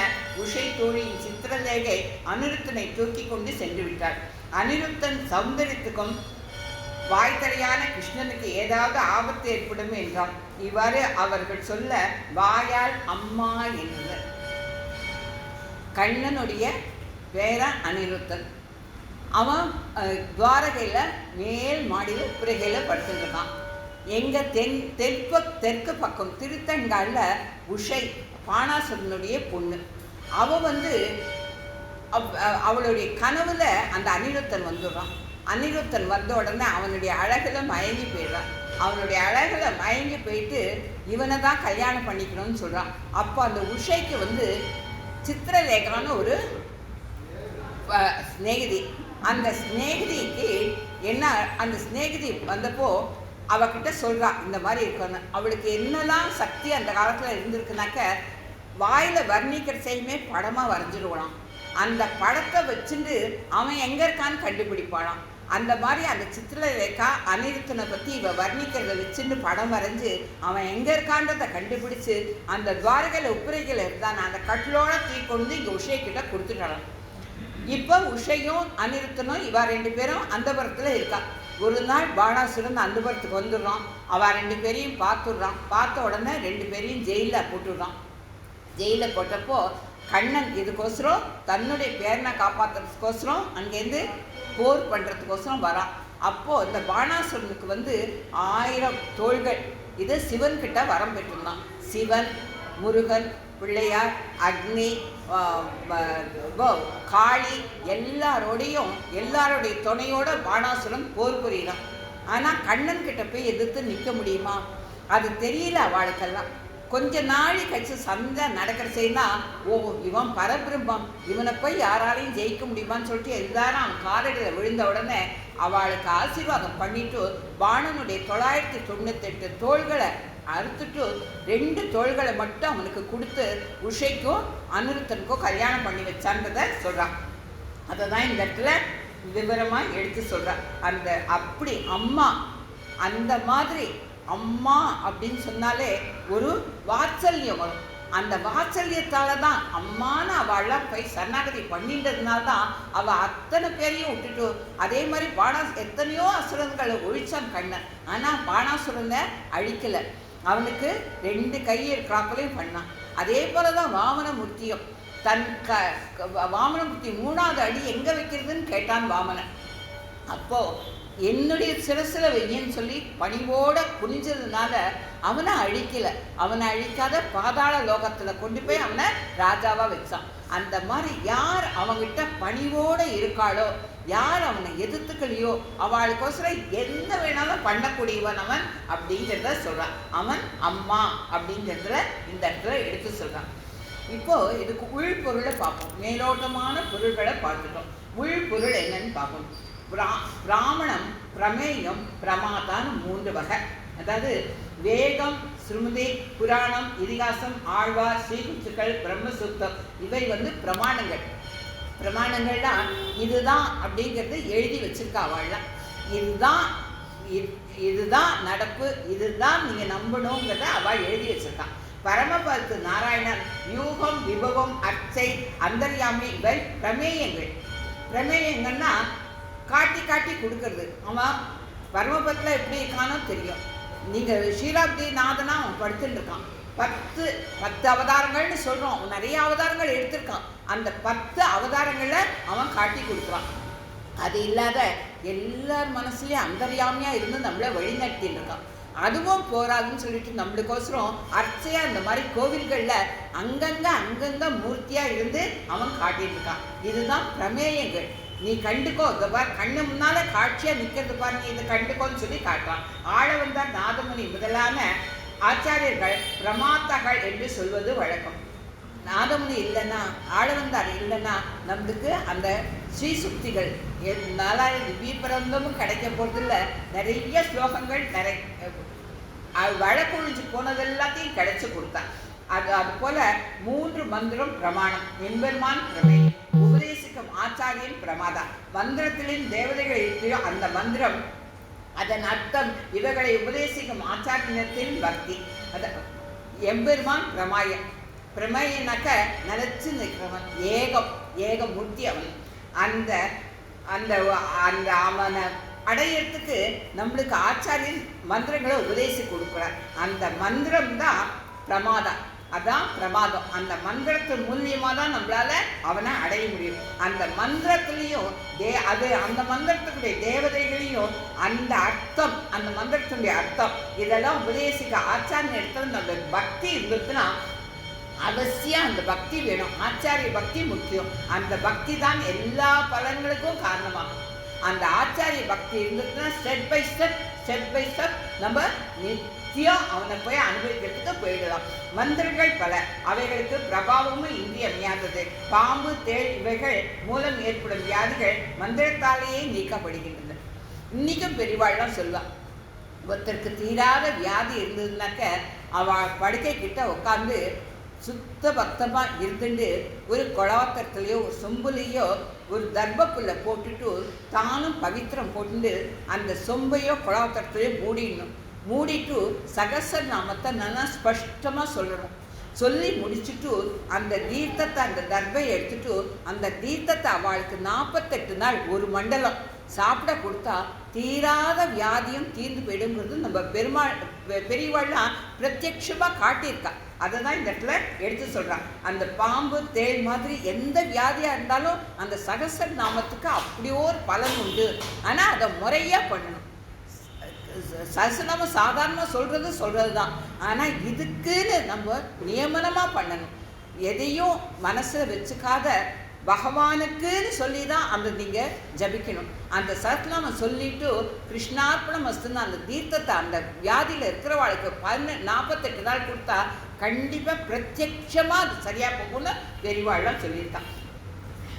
உஷை தோழியின் சித்திரலேகை அனிருத்தனை தூக்கி கொண்டு சென்று விட்டார். அனிருத்தன் சௌந்தரியத்துக்கும் வாய்த்தலையான கிருஷ்ணனுக்கு ஏதாவது ஆபத்து ஏற்படும் என்றான். இவ்வாறு அவர்கள் சொல்ல வாயால் அம்மா என்றனர். கண்ணனுடைய பேர அனிருத்தன். அவன் துவாரகையில் மேல் மாடியில் புரைகையில் படுத்துருக்கான். எங்கள் தெற்கு பக்கம் திருத்தங்காலில் உஷை பாணாசுரனுடைய பொண்ணு. அவள் அவளுடைய கனவுல அந்த அனிருத்தன் வந்துடுறான். அனிருத்தன் வந்த உடனே அவனுடைய அழகில் மயங்கி போயிடுறான். அவனுடைய அழகில் மயங்கி போயிட்டு இவனை தான் கல்யாணம் பண்ணிக்கணும்னு சொல்கிறான். அப்போ அந்த உஷைக்கு சித்திரலேகான ஒரு ஸ்நேகிதி. அந்த ஸ்நேகிதிக்கு என்ன, அந்த ஸ்நேகிதி வந்தப்போ அவகிட்ட சொல்கிறா இந்த மாதிரி இருக்கணும். அவளுக்கு என்னெல்லாம் சக்தி அந்த காலத்தில் இருந்திருக்குனாக்க வாயில் வர்ணிக்கிற செய்யுமே படமாக வரைஞ்சிடுவான். அந்த படத்தை வச்சுட்டு அவன் எங்கே இருக்கான்னு கண்டுபிடிப்பானான். அந்த மாதிரி அந்த சித்திரலேகா அனிருத்தனை பற்றி வர்ணிக்கிறத வச்சுட்டு படம் வரைஞ்சி அவன் எங்கே இருக்கான்றதை கண்டுபிடிச்சு அந்த துவாரகையில் உப்புரைகள் இருந்தான் அந்த கட்டிலோட தூக்கி கொண்டு இங்கே உஷைக்கிட்ட கொடுத்துட்டான். இப்போ உஷையும் அனிருத்தனும் இவா 2 பேரும் அந்தபுரத்தில் இருக்கா. ஒரு நாள் பாணாசுரன் அந்தபுரத்துக்கு வந்துடுறான். அவள் 2 பேரையும் பார்த்துடுறான். பார்த்த உடனே 2 பேரையும் ஜெயிலில் போட்டுடுறான். ஜெயிலில் போட்டப்போ கண்ணன் இதுக்கோசரம் தன்னுடைய பேரனை காப்பாற்றுறதுக்கோசரம் அங்கேருந்து போர் பண்ணுறதுக்கோசரம் வரான். அப்போது இந்த பாணாசுரனுக்கு 1000 தோள்கள். இது சிவன்கிட்ட வரம் பெற்றிருந்தான். சிவன், முருகன், பிள்ளையார், அக்னி, காளி எல்லாருடைய துணையோட பாணாசுரன் போர் புரியிறான். ஆனால் கண்ணன் கிட்ட போய் எதிர்த்து நிற்க முடியுமா? அது தெரியல அவளுக்கெல்லாம். கொஞ்ச நாளை கழிச்சு சந்தை நடக்கிற செய்யனா இவன் பரபிரம்மம், இவனை போய் யாராலையும் ஜெயிக்க முடியுமான்னு சொல்லிட்டு எல்லாரும் அவன் காலடியில் விழுந்த உடனே அவளுக்கு ஆசீர்வாதம் பண்ணிட்டு பாணனுடைய 998 தோள்களை அறுத்துட்டு 2 தோள்களை மட்டும் அவனுக்கு கொடுத்து உஷைக்கும் அனிருத்தனுக்கும் கல்யாணம் பண்ணி வச்சான்றதை சொல்கிறான். அதை தான் இந்த இடத்துல விவரமாக எடுத்து சொல்கிறான். அந்த அப்படி அம்மா, அந்த மாதிரி அம்மா அப்படின்னு சொன்னாலே ஒரு வாத்சல்யம் வரும். அந்த வாத்சல்யத்தால் தான் அம்மானு அவள்லாம் போய் சரணாகதி பண்ணின்றதுனால தான் அவள் அத்தனை பேரையும் விட்டுட்டு அதே மாதிரி எத்தனையோ அசுரங்களை ஒழிச்சான் கண்ணன். ஆனால் பாணாசுரனை அழிக்கலை. அவனுக்கு 2 கை இருக்கிறாக்களையும் பண்ணான். அதே போல தான் வாமனமூர்த்தியும் வாமனமூர்த்தி 3வது அடி எங்கே வைக்கிறதுன்னு கேட்டான் வாமனன். அப்போது என்னுடைய சிரசில் வையன்னு சொல்லி பணிவோட குனிஞ்சதுனால அவனை அழிக்கலை. அவனை அழிக்காத பாதாள லோகத்தில் கொண்டு போய் அவனை ராஜாவாக வச்சான். அந்த மாதிரி யார் அவங்கிட்ட பணிவோடு இருக்காளோ, யார் அவனை எதிர்த்துக்கலையோ அவளுக்கோசரம் என்ன வேணாலும் பண்ணக்கூடியவன் அவன் அப்படிங்கிறத சொல்கிறான். அவன் அம்மா அப்படிங்கிறத இந்த இடத்துல எடுத்து சொல்கிறான். இப்போது இதுக்கு உள்பொருளை பார்ப்போம். மேலோட்டமான பொருள்களை பார்த்துட்டோம். உள்பொருள் என்னன்னு பார்ப்போம். பிராமணம், பிரமேயம், பிரமாதான்னு 3 வகை. அதாவது வேதம், ஸ்ருமதி, புராணம், இதிகாசம், ஆழ்வார், ஸ்ரீகுச்சுக்கள், பிரம்மசூக்தம் இவை பிரமாணங்கள். பிரமாணங்கள்லாம் இதுதான் அப்படிங்கிறது எழுதி வச்சிருக்கா. அவள்லாம் இதுதான் நடப்பு, இதுதான் நீங்கள் நம்பணுங்கிறத அவள் எழுதி வச்சிருக்கான். பரமபத்து நாராயணன் யூகம், விபவம், அர்ச்சை, அந்தர்யாமி இவை பிரமேயங்கள். பிரமேயங்கள்னா காட்டி காட்டி கொடுக்கறது. அவன் பரமபத்தில் எப்படி இருக்கானோ தெரியும். நீங்கள் ஸ்ரீராப்தி நாதனா அவன் படுத்துட்டு இருக்கான். 10 அவதாரங்கள்னு சொல்கிறோம். அவன் நிறைய அவதாரங்கள் எடுத்திருக்கான். அந்த 10 அவதாரங்களில் அவன் காட்டி கொடுக்குறான். அது இல்லாத எல்லார் மனசுலேயும் அந்தர்யாமியாக இருந்து நம்மளை வழிநடத்தின்னு இருக்கான். அதுவும் போராதுன்னு சொல்லிட்டு நம்மளுக்கோசரம் அர்ச்சையாக இந்த மாதிரி கோவில்களில் அங்கங்கே மூர்த்தியாக இருந்து அவன் காட்டிட்டு இருக்கான். இதுதான் பிரமேயங்கள். நீ கண்டுக்கோ, இந்த பார் கண்ணு முன்னால காட்சியாக நிற்கிறது பார், நீ இதை கண்டுக்கோன்னு சொல்லி காட்டுறான். ஆளவந்தார், நாதமுனி முதலான ஆச்சாரியர்கள் பிரமாத்தாகள் என்று சொல்வது வழக்கம். நாதமுனி இல்லைன்னா, ஆளவந்தார் இல்லைன்னா நம்மளுக்கு அந்த ஸ்ரீசுக்திகள் நாலாயிரம் திவ்யபிரந்தமும் கிடைக்க போகிறதில்ல. நிறைய ஸ்லோகங்கள் வழக்கொழிஞ்சு போனது எல்லாத்தையும் கிடைச்சி கொடுத்தான். அது போல 3 மந்திரம் பிரமாணம். எம்பெருமான் பிரமேயம், உபதேசிக்கும் ஆச்சாரியன் பிரமாதா. மந்திரத்திலும் தேவதைகள் இருக்கிறோ அந்த மந்திரம், அதன் அர்த்தம், இவர்களை உபதேசிக்கும் ஆச்சாரியத்தின் பக்தி. அது எம்பெருமான் பிரமாயம். பிரமேயனாக்க நிலச்சி நிற்கிறவன், ஏகமூர்த்தி அவன். அந்த அந்த அந்த அவனை அடையிறதுக்கு நம்மளுக்கு ஆச்சாரியன் மந்திரங்களை உபதேசி கொடுக்குறார். அந்த மந்திரம் தான் பிரமாதம். அதான் பிரமாதம். அந்த மந்திரத்தின் மூலியமாக தான் நம்மளால அவனை அடைய முடியும். அந்த மந்திரத்திலையும் அந்த மந்திரத்துக்குடைய தேவதைகளையும் அந்த அர்த்தம், அந்த மந்திரத்தினுடைய அர்த்தம் இதெல்லாம் உபதேசிக்க ஆச்சாரிய இடத்துல நம்ம பக்தி இருந்ததுன்னா அவசியம் அந்த பக்தி வேணும். ஆச்சாரிய பக்தி முக்கியம். அந்த பக்தி தான் எல்லா பலன்களுக்கும் காரணமாகும். அந்த ஆச்சாரிய பக்தி இருந்ததுன்னா ஸ்டெப் பை ஸ்டெப் நம்ம நித்தியம் அவனை போய் அனுபவிக்கிறதுக்கு போயிடலாம். மந்திரங்கள் பல, அவைகளுக்கு பிரபாவமும் இன்றியமையாதது. பாம்பு, தேள் இவைகள் மூலம் ஏற்படும் வியாதிகள் மந்திரத்தாலேயே நீக்கப்படுகின்றன. இன்னைக்கும் பெரியவாள்லாம் சொல்லுவாள், ஒருத்தருக்கு தீராத வியாதி இருந்ததுனாக்க அவள் படுக்கை கிட்ட உட்காந்து சுத்த பக்தமாக இருந்துட்டு ஒரு குழாத்திரத்துலையோ ஒரு சொம்புலையோ ஒரு தர்பப்புல்லை போட்டுட்டு தானும் பவித்திரம் போட்டுட்டு அந்த சொம்பையோ குழாத்திரத்துலையோ மூடிட்டு சகசர நாமத்தை நல்லா ஸ்பஷ்டமாக சொல்லணும். சொல்லி முடிச்சுட்டு அந்த தீர்த்தத்தை, அந்த தர்பை எடுத்துட்டு அந்த தீர்த்தத்தை அவளுக்கு 48 நாள் ஒரு மண்டலம் சாப்பிட கொடுத்தா தீராத வியாதியும் தீர்ந்து போயிடுங்கிறது நம்ம பெரியவாள்லாம் பிரத்யட்சமாக காட்டியிருக்கா. அதை தான் இந்த இடத்துல எடுத்து சொல்கிறான். அந்த பாம்பு, தேள் மாதிரி எந்த வியாதியாக இருந்தாலும் அந்த சகசர நாமத்துக்கு அப்படியே ஒரு பலன் உண்டு. ஆனால் அதை முறையாக பண்ணணும். சகசரநாமம் சாதாரணமாக சொல்கிறது தான். ஆனால் இதுக்குன்னு நம்ம நியமனமாக பண்ணணும். எதையும் மனசில் வச்சுக்காத பகவானுக்குன்னு சொல்லி தான் அந்த நீங்கள் ஜபிக்கணும். அந்த சகசரநாமம் சொல்லிட்டு கிருஷ்ணார்ப்பணம் வஸ்துன்னு அந்த தீர்த்தத்தை அந்த வியாதியில் இருக்கிறவாளுக்கு 48 நாள் கொடுத்தா கண்டிப்பாக பிரத்யட்சமாக அது சரியாக போகும்னு பெரியவாள்லாம் சொல்லியிருக்கான்.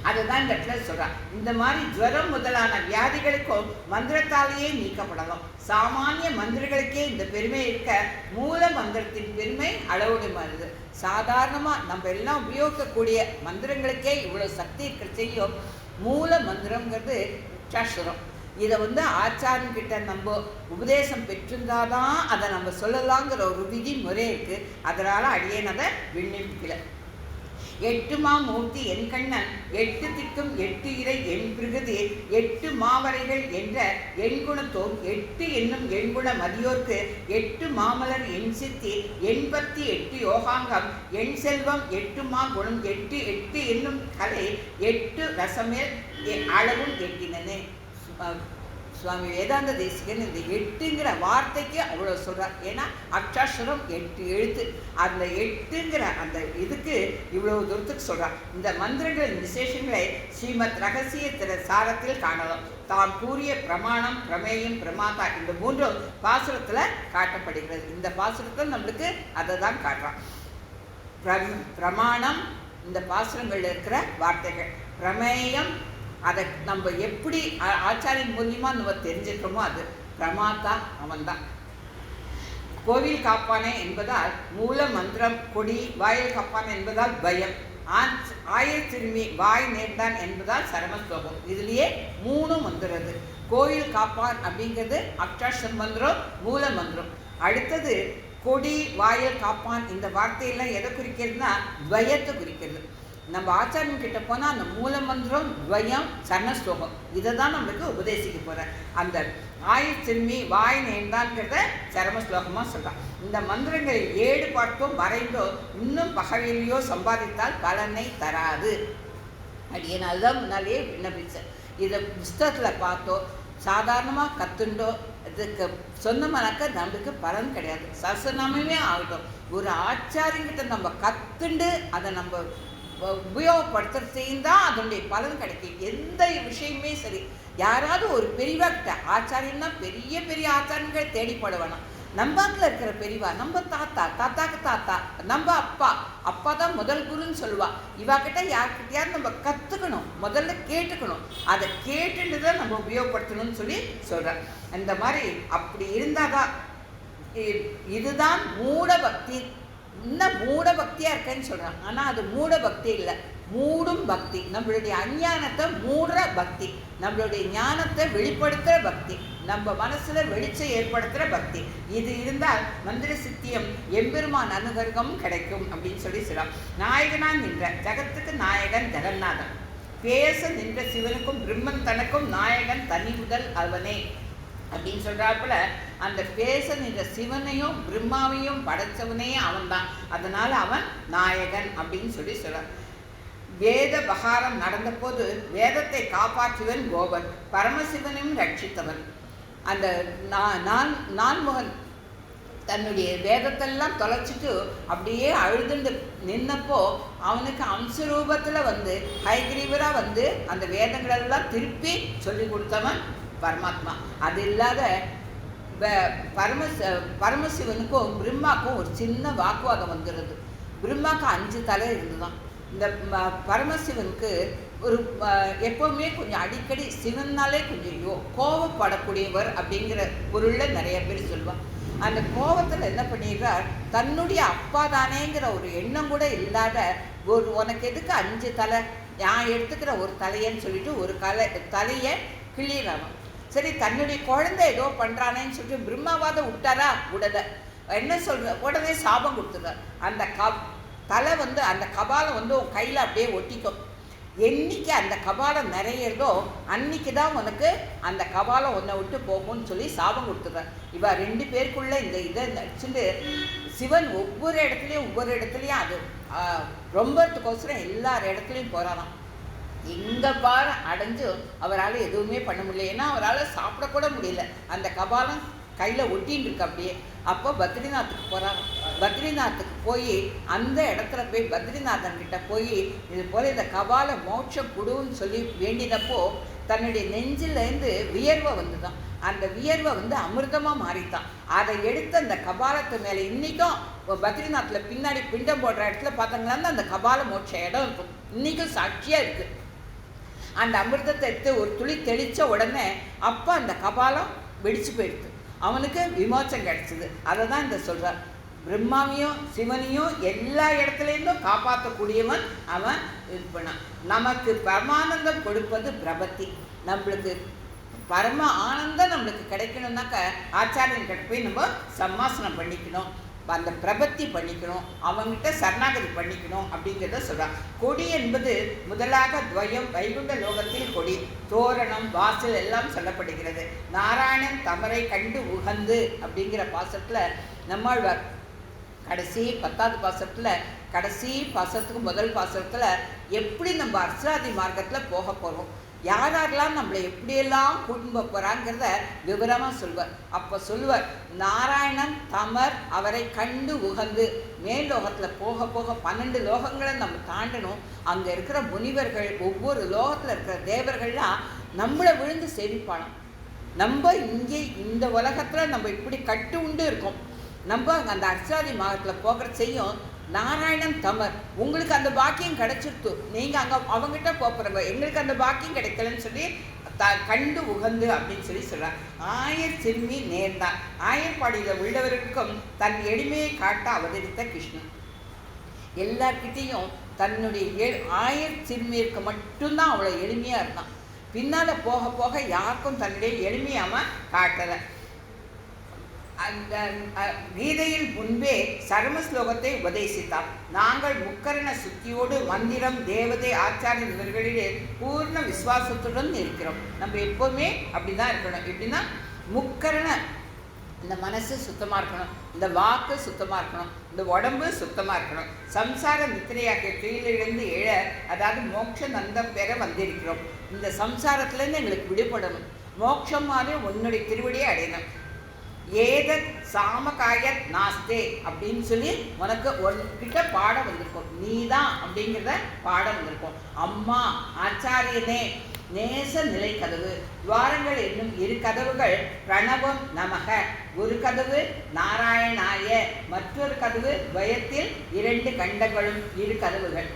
அதுதான் இந்த இடத்துல சொல்கிறான். இந்த மாதிரி ஜுவரம் முதலான வியாதிகளுக்கும் மந்திரத்தாலேயே நீக்கப்படலாம். சாமானிய மந்திரங்களுக்கே இந்த பெருமை இருக்க மூல மந்திரத்தின் பெருமை அளவோடு மாறுது. சாதாரணமாக நம்ம எல்லாம் உபயோகிக்கக்கூடிய மந்திரங்களுக்கே இவ்வளோ சக்தி இருக்கிற செய்யும். மூல மந்திரங்கிறது உச்சாட்சரம். இதை ஆச்சாரன்கிட்ட நம்ம உபதேசம் பெற்றிருந்தாதான் அதை நம்ம சொல்லலாங்கிற ஒரு விதி முறை இருக்குது. அதனால் அடியேன் அதை விண்ணப்பிக்கலை. 8 மாமூர்த்தி என் கண்ணன், 8 திக்கும் 8 இறை என் பிருகுதி, 8 மாவரைகள் என்ற எண்குணத்தோம், 8 என்னும் எண்குண மதியோர்க்கு, 8 மாமலர் என் சித்தி, 88 யோகாங்கம் என் செல்வம், 8 மா குணம், 8 என்னும் கலை, 8 ரசமேல் அளவும் எட்டினனே. சுவாமி வேதாந்த தேசிகன் இந்த 8ங்கிற வார்த்தைக்கு அவ்வளோ சொல்கிறார். ஏன்னா அக்ஷாட்சரம் 8 எழுத்து. அந்த 8ங்கிற அந்த இதுக்கு இவ்வளோ தூரத்துக்கு சொல்கிறார். இந்த மந்திரங்களின் விசேஷங்களை ஸ்ரீமத் ரகசிய சாரத்தில் காணலாம். தான் கூறிய பிரமாணம், பிரமேயம், பிரமாதா இந்த 3 பாசுரத்தில் காட்டப்படுகிறது. இந்த பாசுரத்தில் நம்மளுக்கு அதை தான் காட்டுறான். பிரமாணம் இந்த பாசுரங்களில் இருக்கிற வார்த்தைகள். பிரமேயம் அதை நம்ம எப்படி ஆச்சாரியின் மூலியமாக நம்ம தெரிஞ்சுக்கிறோமோ அது. பிரமாதா அவன்தான். கோவில் காப்பானே என்பதால் மூல மந்திரம் கொடி, வாயில் காப்பானே என்பதால் பயம், ஆயில் திரும்பி வாய் நேர்ந்தான் என்பதால் சரமஸ்லோகம். இதுலேயே 3 வந்துடுறது. கோவில் காப்பான் அப்படிங்கிறது அக்ஷாட்சர மந்திரம், மூல மந்திரம். அடுத்தது கொடி, வாயில் காப்பான் இந்த வார்த்தையெல்லாம் எதை குறிக்கிறதுனா துவயத்தை குறிக்கிறது. நம்ம ஆச்சாரியன் கிட்ட போனால் அந்த மூல மந்திரம், துவயம், சரணஸ்லோகம் இதை தான் நம்மளுக்கு உபதேசிக்க போகிறேன். அந்த ஆயுள் திரும்பி வாய் நேர்ந்தான்கிறத சரமஸ்லோகமாக சொல்கிறான். இந்த மந்திரங்களை 7 பாட்டும் வரைந்தோ இன்னும் பகலிலையோ சம்பாதித்தால் பலனை தராது. அப்படியே அதுதான் முன்னாலேயே விண்ணப்பிச்சேன். இதை புஸ்தகத்தில் பார்த்தோ சாதாரணமாக கற்றுண்டோ இதுக்கு சொன்னோம்னாக்கா நம்மளுக்கு பலன் கிடையாது. சசனமே ஆகட்டும், ஒரு ஆச்சாரியங்கிட்ட நம்ம கற்றுண்டு அதை நம்ம உபயோகப்படுத்துறதையும் தான் அதனுடைய பலன் கிடைக்கும். எந்த விஷயமே சரி, யாராவது ஒரு பெரியவா கிட்ட, ஆச்சாரியன்னா பெரிய பெரிய ஆச்சாரியங்கள் தேடிப்பட வேணாம். நம்பாத்தில் இருக்கிற பெரியவா, நம்ம தாத்தா, தாத்தாக்கு தாத்தா, நம்ம அப்பா, அப்பா தான் முதல் குருன்னு சொல்லுவா. இவா கிட்ட யார்கிட்டயாவது நம்ம கற்றுக்கணும், முதல்ல கேட்டுக்கணும். அதை கேட்டுட்டு தான் நம்ம உபயோகப்படுத்தணும்னு சொல்லி சொல்கிறேன். இந்த மாதிரி அப்படி இருந்தால் தான் இதுதான் மூட பக்தி. இன்னும் மூட பக்தியாக இருக்கேன்னு சொல்கிறாங்க. ஆனால் அது மூட பக்தி இல்லை, மூடும் பக்தி. நம்மளுடைய அஞ்ஞானத்தை மூடுற பக்தி, நம்மளுடைய ஞானத்தை வெளிப்படுத்துகிற பக்தி, நம்ம மனசில் வெளிச்சம் ஏற்படுத்துகிற பக்தி. இது இருந்தால் மந்திர சித்தியம், எம்பெருமான் அனுகிரகம் கிடைக்கும் அப்படின்னு சொல்லி சொல்கிறான். நாயகனான் நின்ற ஜகத்துக்கு நாயகன் ஜெகநாதன், பேச நின்ற சிவனுக்கும் பிரம்மன் தனக்கும் நாயகன் தனி முதல் அவனே அப்படின்னு சொல்கிறாப்புல, அந்த பேச நின்ற சிவனையும் பிரம்மாவையும் படைத்தவனே அவன்தான். அதனால் அவன் நாயகன் அப்படின்னு சொல்லி சொல்கிறான். வேத பகாரம் நடந்த போது வேதத்தை காப்பாற்றியவன் கோபன், பரமசிவனையும் ரட்சித்தவன். அந்த நான்முகன் தன்னுடைய வேதத்தெல்லாம் தொலைச்சிட்டு அப்படியே அழுதுண்டு நின்னப்போ அவனுக்கு அம்சரூபத்தில் வந்து ஹைகிரீவராக வந்து அந்த வேதங்களெல்லாம் திருப்பி சொல்லி கொடுத்தவன் பரமாத்மா. அது இல்லாத பரமசிவனுக்கும் பிரம்மாக்கும் ஒரு சின்ன வாக்குவாதம் வந்துடுது. பிரம்மாவுக்கு 5 தலை இருந்துதான். இந்த பரமசிவனுக்கு ஒரு எப்போவுமே கொஞ்சம் அடிக்கடி சிவன்னாலே கொஞ்சம் கோபப்படக்கூடியவர் அப்படிங்கிற பொருளில் நிறைய பேர் சொல்லுவாள். அந்த கோபத்தில் என்ன பண்ணிடுறார், தன்னுடைய அப்பா தானேங்கிற ஒரு எண்ணம் கூட இல்லாத ஒரு உனக்கு எதுக்கு 5 தலை, நான் எடுத்துக்கிற ஒரு தலையன்னு சொல்லிட்டு ஒரு தலையை கிள்ளிடுறான். சரி, தன்னுடைய குழந்தை ஏதோ பண்ணுறானேன்னு சொல்லிட்டு பிரம்மாவாத விட்டாரா, விடலை. என்ன சொல்ற, உடனே சாபம் கொடுத்துடுறார். அந்த தலை வந்து அந்த கபாலம் வந்து உன் கையில் அப்படியே ஒட்டிக்கும். என்னைக்கு அந்த கபாலம் நிறையிறதோ அன்னைக்கு தான் உனக்கு அந்த கபாலம் உன்னை விட்டு போகும்னு சொல்லி சாபம் கொடுத்துடுறார். இவ 2 பேருக்குள்ள இந்த இதை நடிச்சுட்டு சிவன் ஒவ்வொரு இடத்துலையும் அது ரொம்பத்துக்கோசரம் எல்லார் இடத்துலையும் போகிறாராம். எங்கே பாரு அடைஞ்சு அவரால் எதுவுமே பண்ண முடியல. ஏன்னா அவரால் சாப்பிடக்கூட முடியல, அந்த கபாலம் கையில் ஒட்டின்னு இருக்கு அப்படியே. அப்போ பத்ரிநாத்துக்கு போகிறார். பத்ரிநாத்துக்கு போய் அந்த இடத்துல போய் பத்ரிநாதன் கிட்ட போய் இது போல் இந்த கபால மோட்சம் கொடுன்னு சொல்லி வேண்டினப்போ தன்னுடைய நெஞ்சிலேருந்து வியர்வை வந்துதான். அந்த வியர்வை வந்து அமிர்தமாக மாறித்தான். அதை எடுத்து அந்த கபாலத்து மேலே இன்றைக்கும் பத்ரிநாத்தில் பின்னாடி பிண்டம் போடுற இடத்துல பார்த்தீங்களான்னு அந்த கபால மோட்ச இடம் இருக்கும், இன்றைக்கும் சாட்சியாக இருக்குது. அந்த அமிர்தத்தை எடுத்து ஒரு துளி தெளித்த உடனே அப்போ அந்த கபாலம் வெடிச்சு போயிடுது, அவனுக்கு விமோச்சம் கிடைச்சிது. அதை தான் இந்த சொல்கிறார். பிரம்மாவையும் சிவனையும் எல்லா இடத்துலேருந்தும் காப்பாற்றக்கூடியவன் அவன் இது பண்ணான். நமக்கு பரமானந்தம் கொடுப்பது பிரபத்தி. நம்மளுக்கு பரம ஆனந்தம் நம்மளுக்கு கிடைக்கணும்னாக்க ஆச்சாரியன் கிட்ட போய் நம்ம சம்மாசனம் பண்ணிக்கணும், அந்த பிரபத்தி பண்ணிக்கணும், அவங்ககிட்ட சரணாகதி பண்ணிக்கணும் அப்படிங்கிறத சொல்கிறான். கொடி என்பது முதலாக துவயம், வைகுண்ட லோகத்தில் கொடி, தோரணம், வாசல் எல்லாம் சொல்லப்படுகிறது. நாராயணன் தமரை கண்டு உகந்து அப்படிங்கிற பாசத்தில் நம்மாழ்வார் கடைசி 10வது பாசத்தில் கடைசி பாசத்துக்கு முதல் பாசத்தில் எப்படி நம்ம அர்ச்சாதி மார்க்கத்தில் போக போகிறோம், யாரெல்லாம் நம்மளை எப்படியெல்லாம் கூட்டின்னு போகிறாங்கிறத விவரமாக சொல்வார். அப்போ சொல்லுவார், நாராயணன் தமர் அவரை கண்டு உகந்து. மேல் லோகத்தில் போக போக 12 லோகங்களை நம்ம தாண்டணும். அங்கே இருக்கிற முனிவர்கள், ஒவ்வொரு லோகத்தில் இருக்கிற தேவர்கள்லாம் நம்மளை விழுந்து சேவிப்பானோம். நம்ம இங்கே இந்த உலகத்தில் நம்ம இப்படி கட்டு உண்டு இருக்கோம். நம்ம அந்த அர்ச்சாதி மாதத்தில் போகிற செய்யும் நாராயணன் தமர், உங்களுக்கு அந்த பாக்கியம் கிடைச்சிருத்து, நீங்கள் அங்கே அவங்ககிட்ட போகிறவங்க, எங்களுக்கு அந்த பாக்கியம் கிடைக்கலன்னு சொல்லி கண்டு உகந்து அப்படின்னு சொல்லி சொல்கிறார். ஆயர் சிறுமி நேர்ந்தான். ஆயர்பாடியில் உள்ளவர்களுக்கும் தன் எளிமையை காட்ட அவதரித்த கிருஷ்ணன். எல்லார்கிட்டையும் தன்னுடைய ஆயர் சிறுமியிற்கு மட்டும்தான் அவ்வளோ எளிமையாக இருந்தான். பின்னால் போக போக யாருக்கும் தன்னுடைய எளிமையாமல் காட்டலை. அந்த கீதையில் முன்பே சர்ம ஸ்லோகத்தை உபதேசித்தார். நாங்கள் முக்கரண சுத்தியோடு மந்திரம், தேவதை, ஆச்சாரியன் இவர்களிலே பூர்ண விசுவாசத்துடன் இருக்கிறோம். நம்ம எப்போவுமே அப்படிதான் இருக்கணும். எப்படின்னா முக்கரண, இந்த மனசு சுத்தமாக இருக்கணும், இந்த வாக்கு சுத்தமாக இருக்கணும், இந்த உடம்பு சுத்தமாக இருக்கணும். சம்சார நித்திரையாக்கிய கீழிலிருந்து எழ, அதாவது மோட்ச நந்தம் பெற வந்திருக்கிறோம். இந்த சம்சாரத்துலேருந்து எங்களுக்கு விடுபடணும். மோட்சம் மாதிரி உன்னுடைய திருவடியை அடையணும். ஏதத் சாமகாயத் நாஸ்தே அப்படின்னு சொல்லி உனக்கு ஒன்கிட்ட பாடம் வந்திருக்கும். நீ தான் அப்படிங்கிறத பாடம் வந்திருக்கும். அம்மா ஆச்சாரியனே, நேச நிலை கதவு, துவாரங்கள் என்னும் 2 கதவுகள் பிரணவம் நமக. ஒரு கதவு நாராயணாய, மற்றொரு கதவு துவயத்தில் 2 கண்டங்களும் 2 கதவுகள்.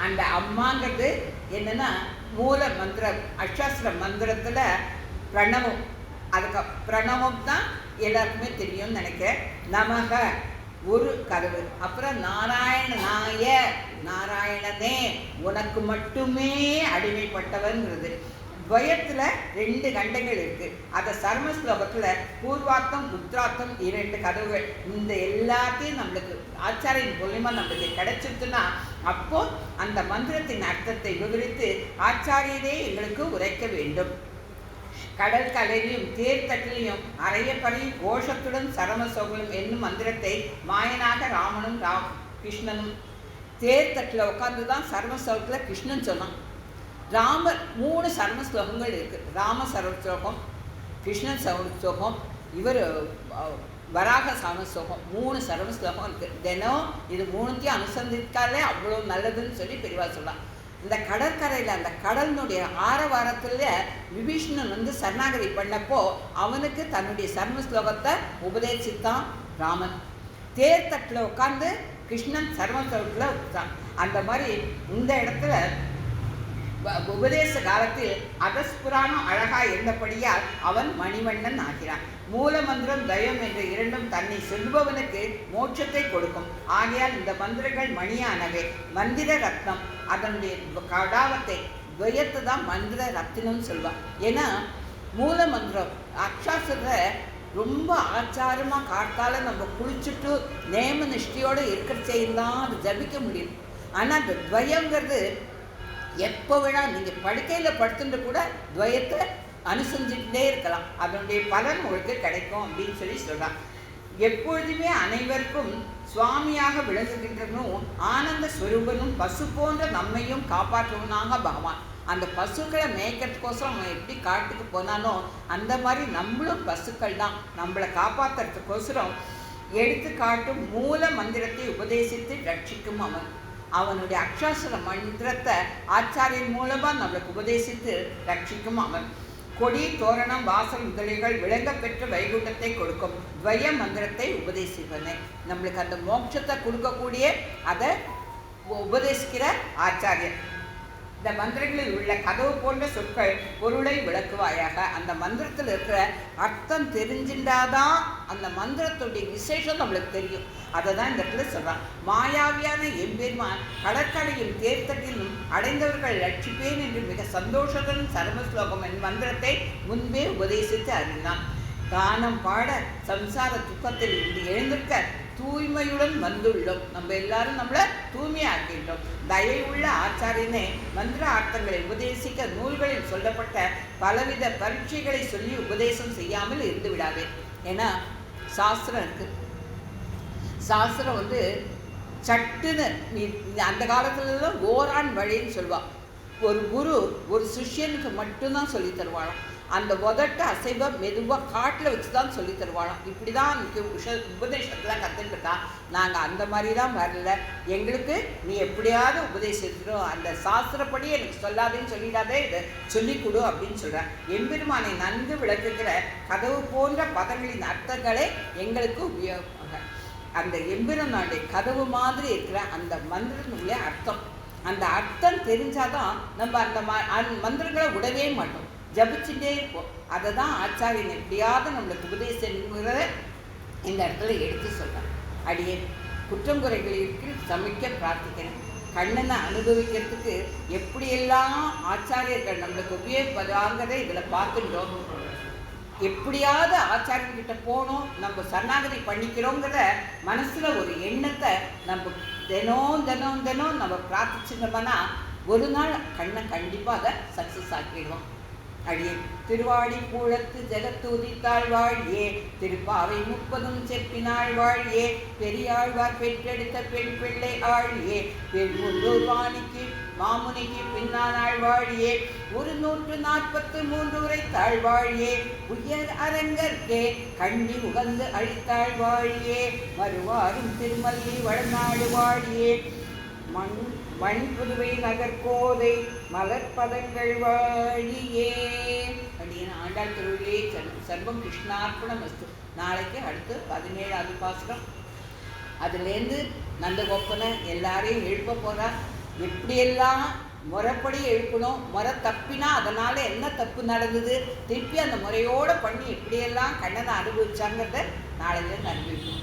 அந்த அம்மாங்கிறது என்னன்னா மூல மந்திரம், அஷ்டாஸ்திர மந்திரத்தில் பிரணவம். அதுக்கு பிரணவம் தான் எல்லாருக்குமே தெரியும்னு நினைக்கிறேன். நமக ஒரு கதவு. அப்புறம் நாராயணனாய, நாராயணனே உனக்கு மட்டுமே அடிமைப்பட்டவன்கிறது. துவயத்தில் 2 கண்டங்கள் இருக்குது. அதை சர்ம ஸ்லோகத்தில் பூர்வார்த்தம் உத்ரார்த்தம் 2 கதவுகள். இந்த எல்லாத்தையும் நம்மளுக்கு ஆச்சாரியின் மூலியமாக நம்மளுக்கு கிடைச்சிருச்சுன்னா அப்போது அந்த மந்திரத்தின் அர்த்தத்தை விவரித்து ஆச்சாரியரே எங்களுக்கு உரைக்க வேண்டும். கடல் கலையிலும் தேர்தட்டிலையும் அறையப்பறையும் கோஷத்துடன் சரமசோகலும் என்னும் மந்திரத்தை மாயனாக ராமனும் கிருஷ்ணனும் தேர்தட்டில் உட்காந்து தான் சர்மஸ்லோகத்தில் கிருஷ்ணன் சொன்னான். ராமர் 3 சர்ம ஸ்லோகங்கள் இருக்குது. ராம சர்வஸ்லோகம், கிருஷ்ணன் சர்வஸ்லோகம், இவர் வராக சர்மஸ்லோகம், 3 சர்மஸ்லோகம் இருக்குது. தினம் இது 3த்தையும் அனுசந்தித்தாலே அவ்வளோ நல்லதுன்னு சொல்லி பெரியவா சொல்லலாம். இந்த கடற்கரையில் அந்த கடலினுடைய ஆரவாரத்தில் விபீஷணன் வந்து சரணாகதி பண்ணப்போ அவனுக்கு தன்னுடைய சர்ம ஸ்லோகத்தை உபதேசித்தான் ராமன். தேர்தட்டில் உட்காந்து கிருஷ்ணன் சர்ம ஸ்லோகத்தில் உட்கான். அந்த மாதிரி இந்த இடத்துல உபதேச காலத்தில் அதஸ்புராணம் அழகாக இருந்தபடியால் அவன் மணிவண்ணன் ஆகிறான். மூல மந்திரம் தயம் என்ற 2ம் தன்னை சொல்பவனுக்கு மோட்சத்தை கொடுக்கும். ஆகையால் இந்த மந்திரங்கள் மணியானவை. மந்திர ரத்னம், அதனுடைய கடாவத்தை துவயத்தை தான் மந்திர ரத்தினம்னு சொல்வான். ஏன்னா மூல மந்திரம் அக்ஷாசுர ரொம்ப ஆச்சாரமாக காட்டால நம்ம குளிச்சுட்டு நேம நிஷ்டையோடு இருக்கிற செய்யலாம் அது ஜபிக்க முடியும். ஆனால் அந்த துவயங்கிறது எப்போ வேணா நீங்கள் படுக்கையில் படுத்துட்டு கூட துவயத்தை அனுசரிச்சுட்டே இருக்கலாம். அதனுடைய பலன் உங்களுக்கு கிடைக்கும் அப்படின்னு சொல்லி சொல்கிறான். எப்பொழுதுமே அனைவருக்கும் சுவாமியாக விளங்குகின்றனும் ஆனந்த ஸ்வரூபனும் பசு போன்ற நம்மையும் காப்பாற்றுவனாக பகவான். அந்த பசுக்களை மேய்க்கிறதுக்கோசரம் அவன் எப்படி காட்டுக்கு போனானோ அந்த மாதிரி நம்மளும் பசுக்கள் தான். நம்மளை காப்பாற்றுறதுக்கோசரம் எடுத்துக்காட்டும் மூல மந்திரத்தை உபதேசித்து ரட்சிக்கும் அவன். அவனுடைய அக்ஷாசுர மந்திரத்தை ஆச்சாரியின் மூலமாக நம்மளுக்கு உபதேசித்து ரட்சிக்கும் அவன். கொடி, தோரணம், வாசல் முதலிகள் விளங்க பெற்ற வைகுண்டத்தை கொடுக்கும் துவய மந்திரத்தை உபதேசிப்பனே. நம்மளுக்கு அந்த மோட்சத்தை கொடுக்கக்கூடிய அதை உபதேசிக்கிற ஆச்சாரியன். இந்த மந்திரங்களில் உள்ள கதவு போன்ற சொற்கள் பொருளை விளக்குவாயாக. அந்த மந்திரத்தில் இருக்கிற அர்த்தம் தெரிஞ்சின்றாதான் அந்த மந்திரத்துடைய விசேஷம் நம்மளுக்கு தெரியும். அதை தான் இந்த இடத்துல சொல்கிறான். மாயாவியான எம்பெருமான் கடற்கரையும் தேர்தட்டிலும் அடைந்தவர்கள் ரட்சிப்பேன் என்று மிக சந்தோஷத்துடன் சர்மஸ்லோகம் என் மந்திரத்தை முன்பே உபதேசித்து அறிந்தான். கானம் பாட சம்சார துக்கத்தில் இருந்து எழுந்திருக்க தூய்மையுடன் வந்துள்ளோம். நம்ம எல்லாரும் நம்மளை தூய்மையாக்கின்றோம். தயை உள்ள ஆச்சாரியனே, மந்திர அர்த்தங்களை உபதேசிக்க நூல்களில் சொல்லப்பட்ட பலவித பரீட்சைகளை சொல்லி உபதேசம் செய்யாமல் இருந்து விடாதே. ஏன்னா சாஸ்திரம் இருக்கு. சாஸ்திரம் வந்து சட்டுன்னு அந்த காலத்துலலாம் ஓரான் வழின்னு சொல்லுவாள். ஒரு குரு ஒரு சிஷ்யனுக்கு மட்டும்தான் சொல்லி தருவாளாம். அந்த உதட்ட அசைவை மெதுவாக காட்டில் வச்சு தான் சொல்லி தருவாளாம். இப்படி தான் இன்னைக்கு உபதேசத்தில் கற்றுட்டுருக்கா. நாங்கள் அந்த மாதிரி தான் வரல. எங்களுக்கு நீ எப்படியாவது உபதேசிக்கிறோம், அந்த சாஸ்திரப்படி எனக்கு சொல்லாதேன்னு சொல்லிடாதே, இதை சொல்லிக் கொடு அப்படின்னு சொல்கிறேன். எம்பெருமானை நன்கு விளக்குகிற கதவு போன்ற பதங்களின் அர்த்தங்களே எங்களுக்கு உபயோகமாக. அந்த எம்பெருமானுடைய கதவு மாதிரி இருக்கிற அந்த மந்திரங்களுடைய அர்த்தம், அந்த அர்த்தம் தெரிஞ்சாதான் நம்ம அந்த மந்திரங்களை விடவே மாட்டோம், ஜபிச்சுட்டே இருப்போம். அதை தான் ஆச்சாரியன் எப்படியாவது நம்மளுக்கு உபதேசங்கிறத இந்த இடத்துல எடுத்து சொல்கிறேன். அடியே குற்றங்குறைகளுக்கு சமைக்க பிரார்த்திக்கிறேன். கண்ணனை அனுபவிக்கிறதுக்கு எப்படியெல்லாம் ஆச்சாரியர்கள் நம்மளுக்கு உபயோகப்பதாங்கிறத இதில் பார்த்துட்டோம். எப்படியாவது ஆச்சாரியன்கிட்ட போகணும், நம்ம சரணாகதி பண்ணிக்கிறோங்கிற மனசில் ஒரு எண்ணத்தை நம்ம தினம் நம்ம பிரார்த்திச்சிருந்தோம்னா ஒரு நாள் கண்ணை கண்டிப்பாக அதை சக்ஸஸ் ஆக்கிடுவோம். அடியே திருவாடி பூழத்து ஜெகத்தூதித்தாள் வாழியே, திருப்பாவை 30 செப்பினாள் வாழியே, பெரியாழ்வார் பெற்றெடுத்த பெண் பிள்ளை ஆழியே, பெருமுள்ளூர் வாணிக்கு மாமுனிக்கு பின்னானாள் வாழியே, 143 உரைத்தாள் வாழியே, உயர் அரங்கற்கே கண்ணி உகந்து அழித்தாள் வாழியே, மறுவாரும் திருமல்லி வளநாடு வாழியே, மண் புதுவை நகர்கோதை மலர்பதங்கள் வாழியே. அப்படின்னு ஆண்டாள் திருவிழியை சர்வம் கிருஷ்ணார்ப்பணம் வஸ்து. நாளைக்கு அடுத்து 17வது பாசுரம். அதுலேருந்து நந்தகோப்பனை எல்லாரையும் எழுப்ப போகிறா. எப்படியெல்லாம் முறைப்படி எழுப்பணும், முறை தப்பினா அதனால் என்ன தப்பு நடந்தது, திருப்பி அந்த முறையோடு பண்ணி எப்படியெல்லாம் கண்ணனை அனுபவிச்சாங்கிறத நாளையிலேருந்து அனுபவிப்போம்.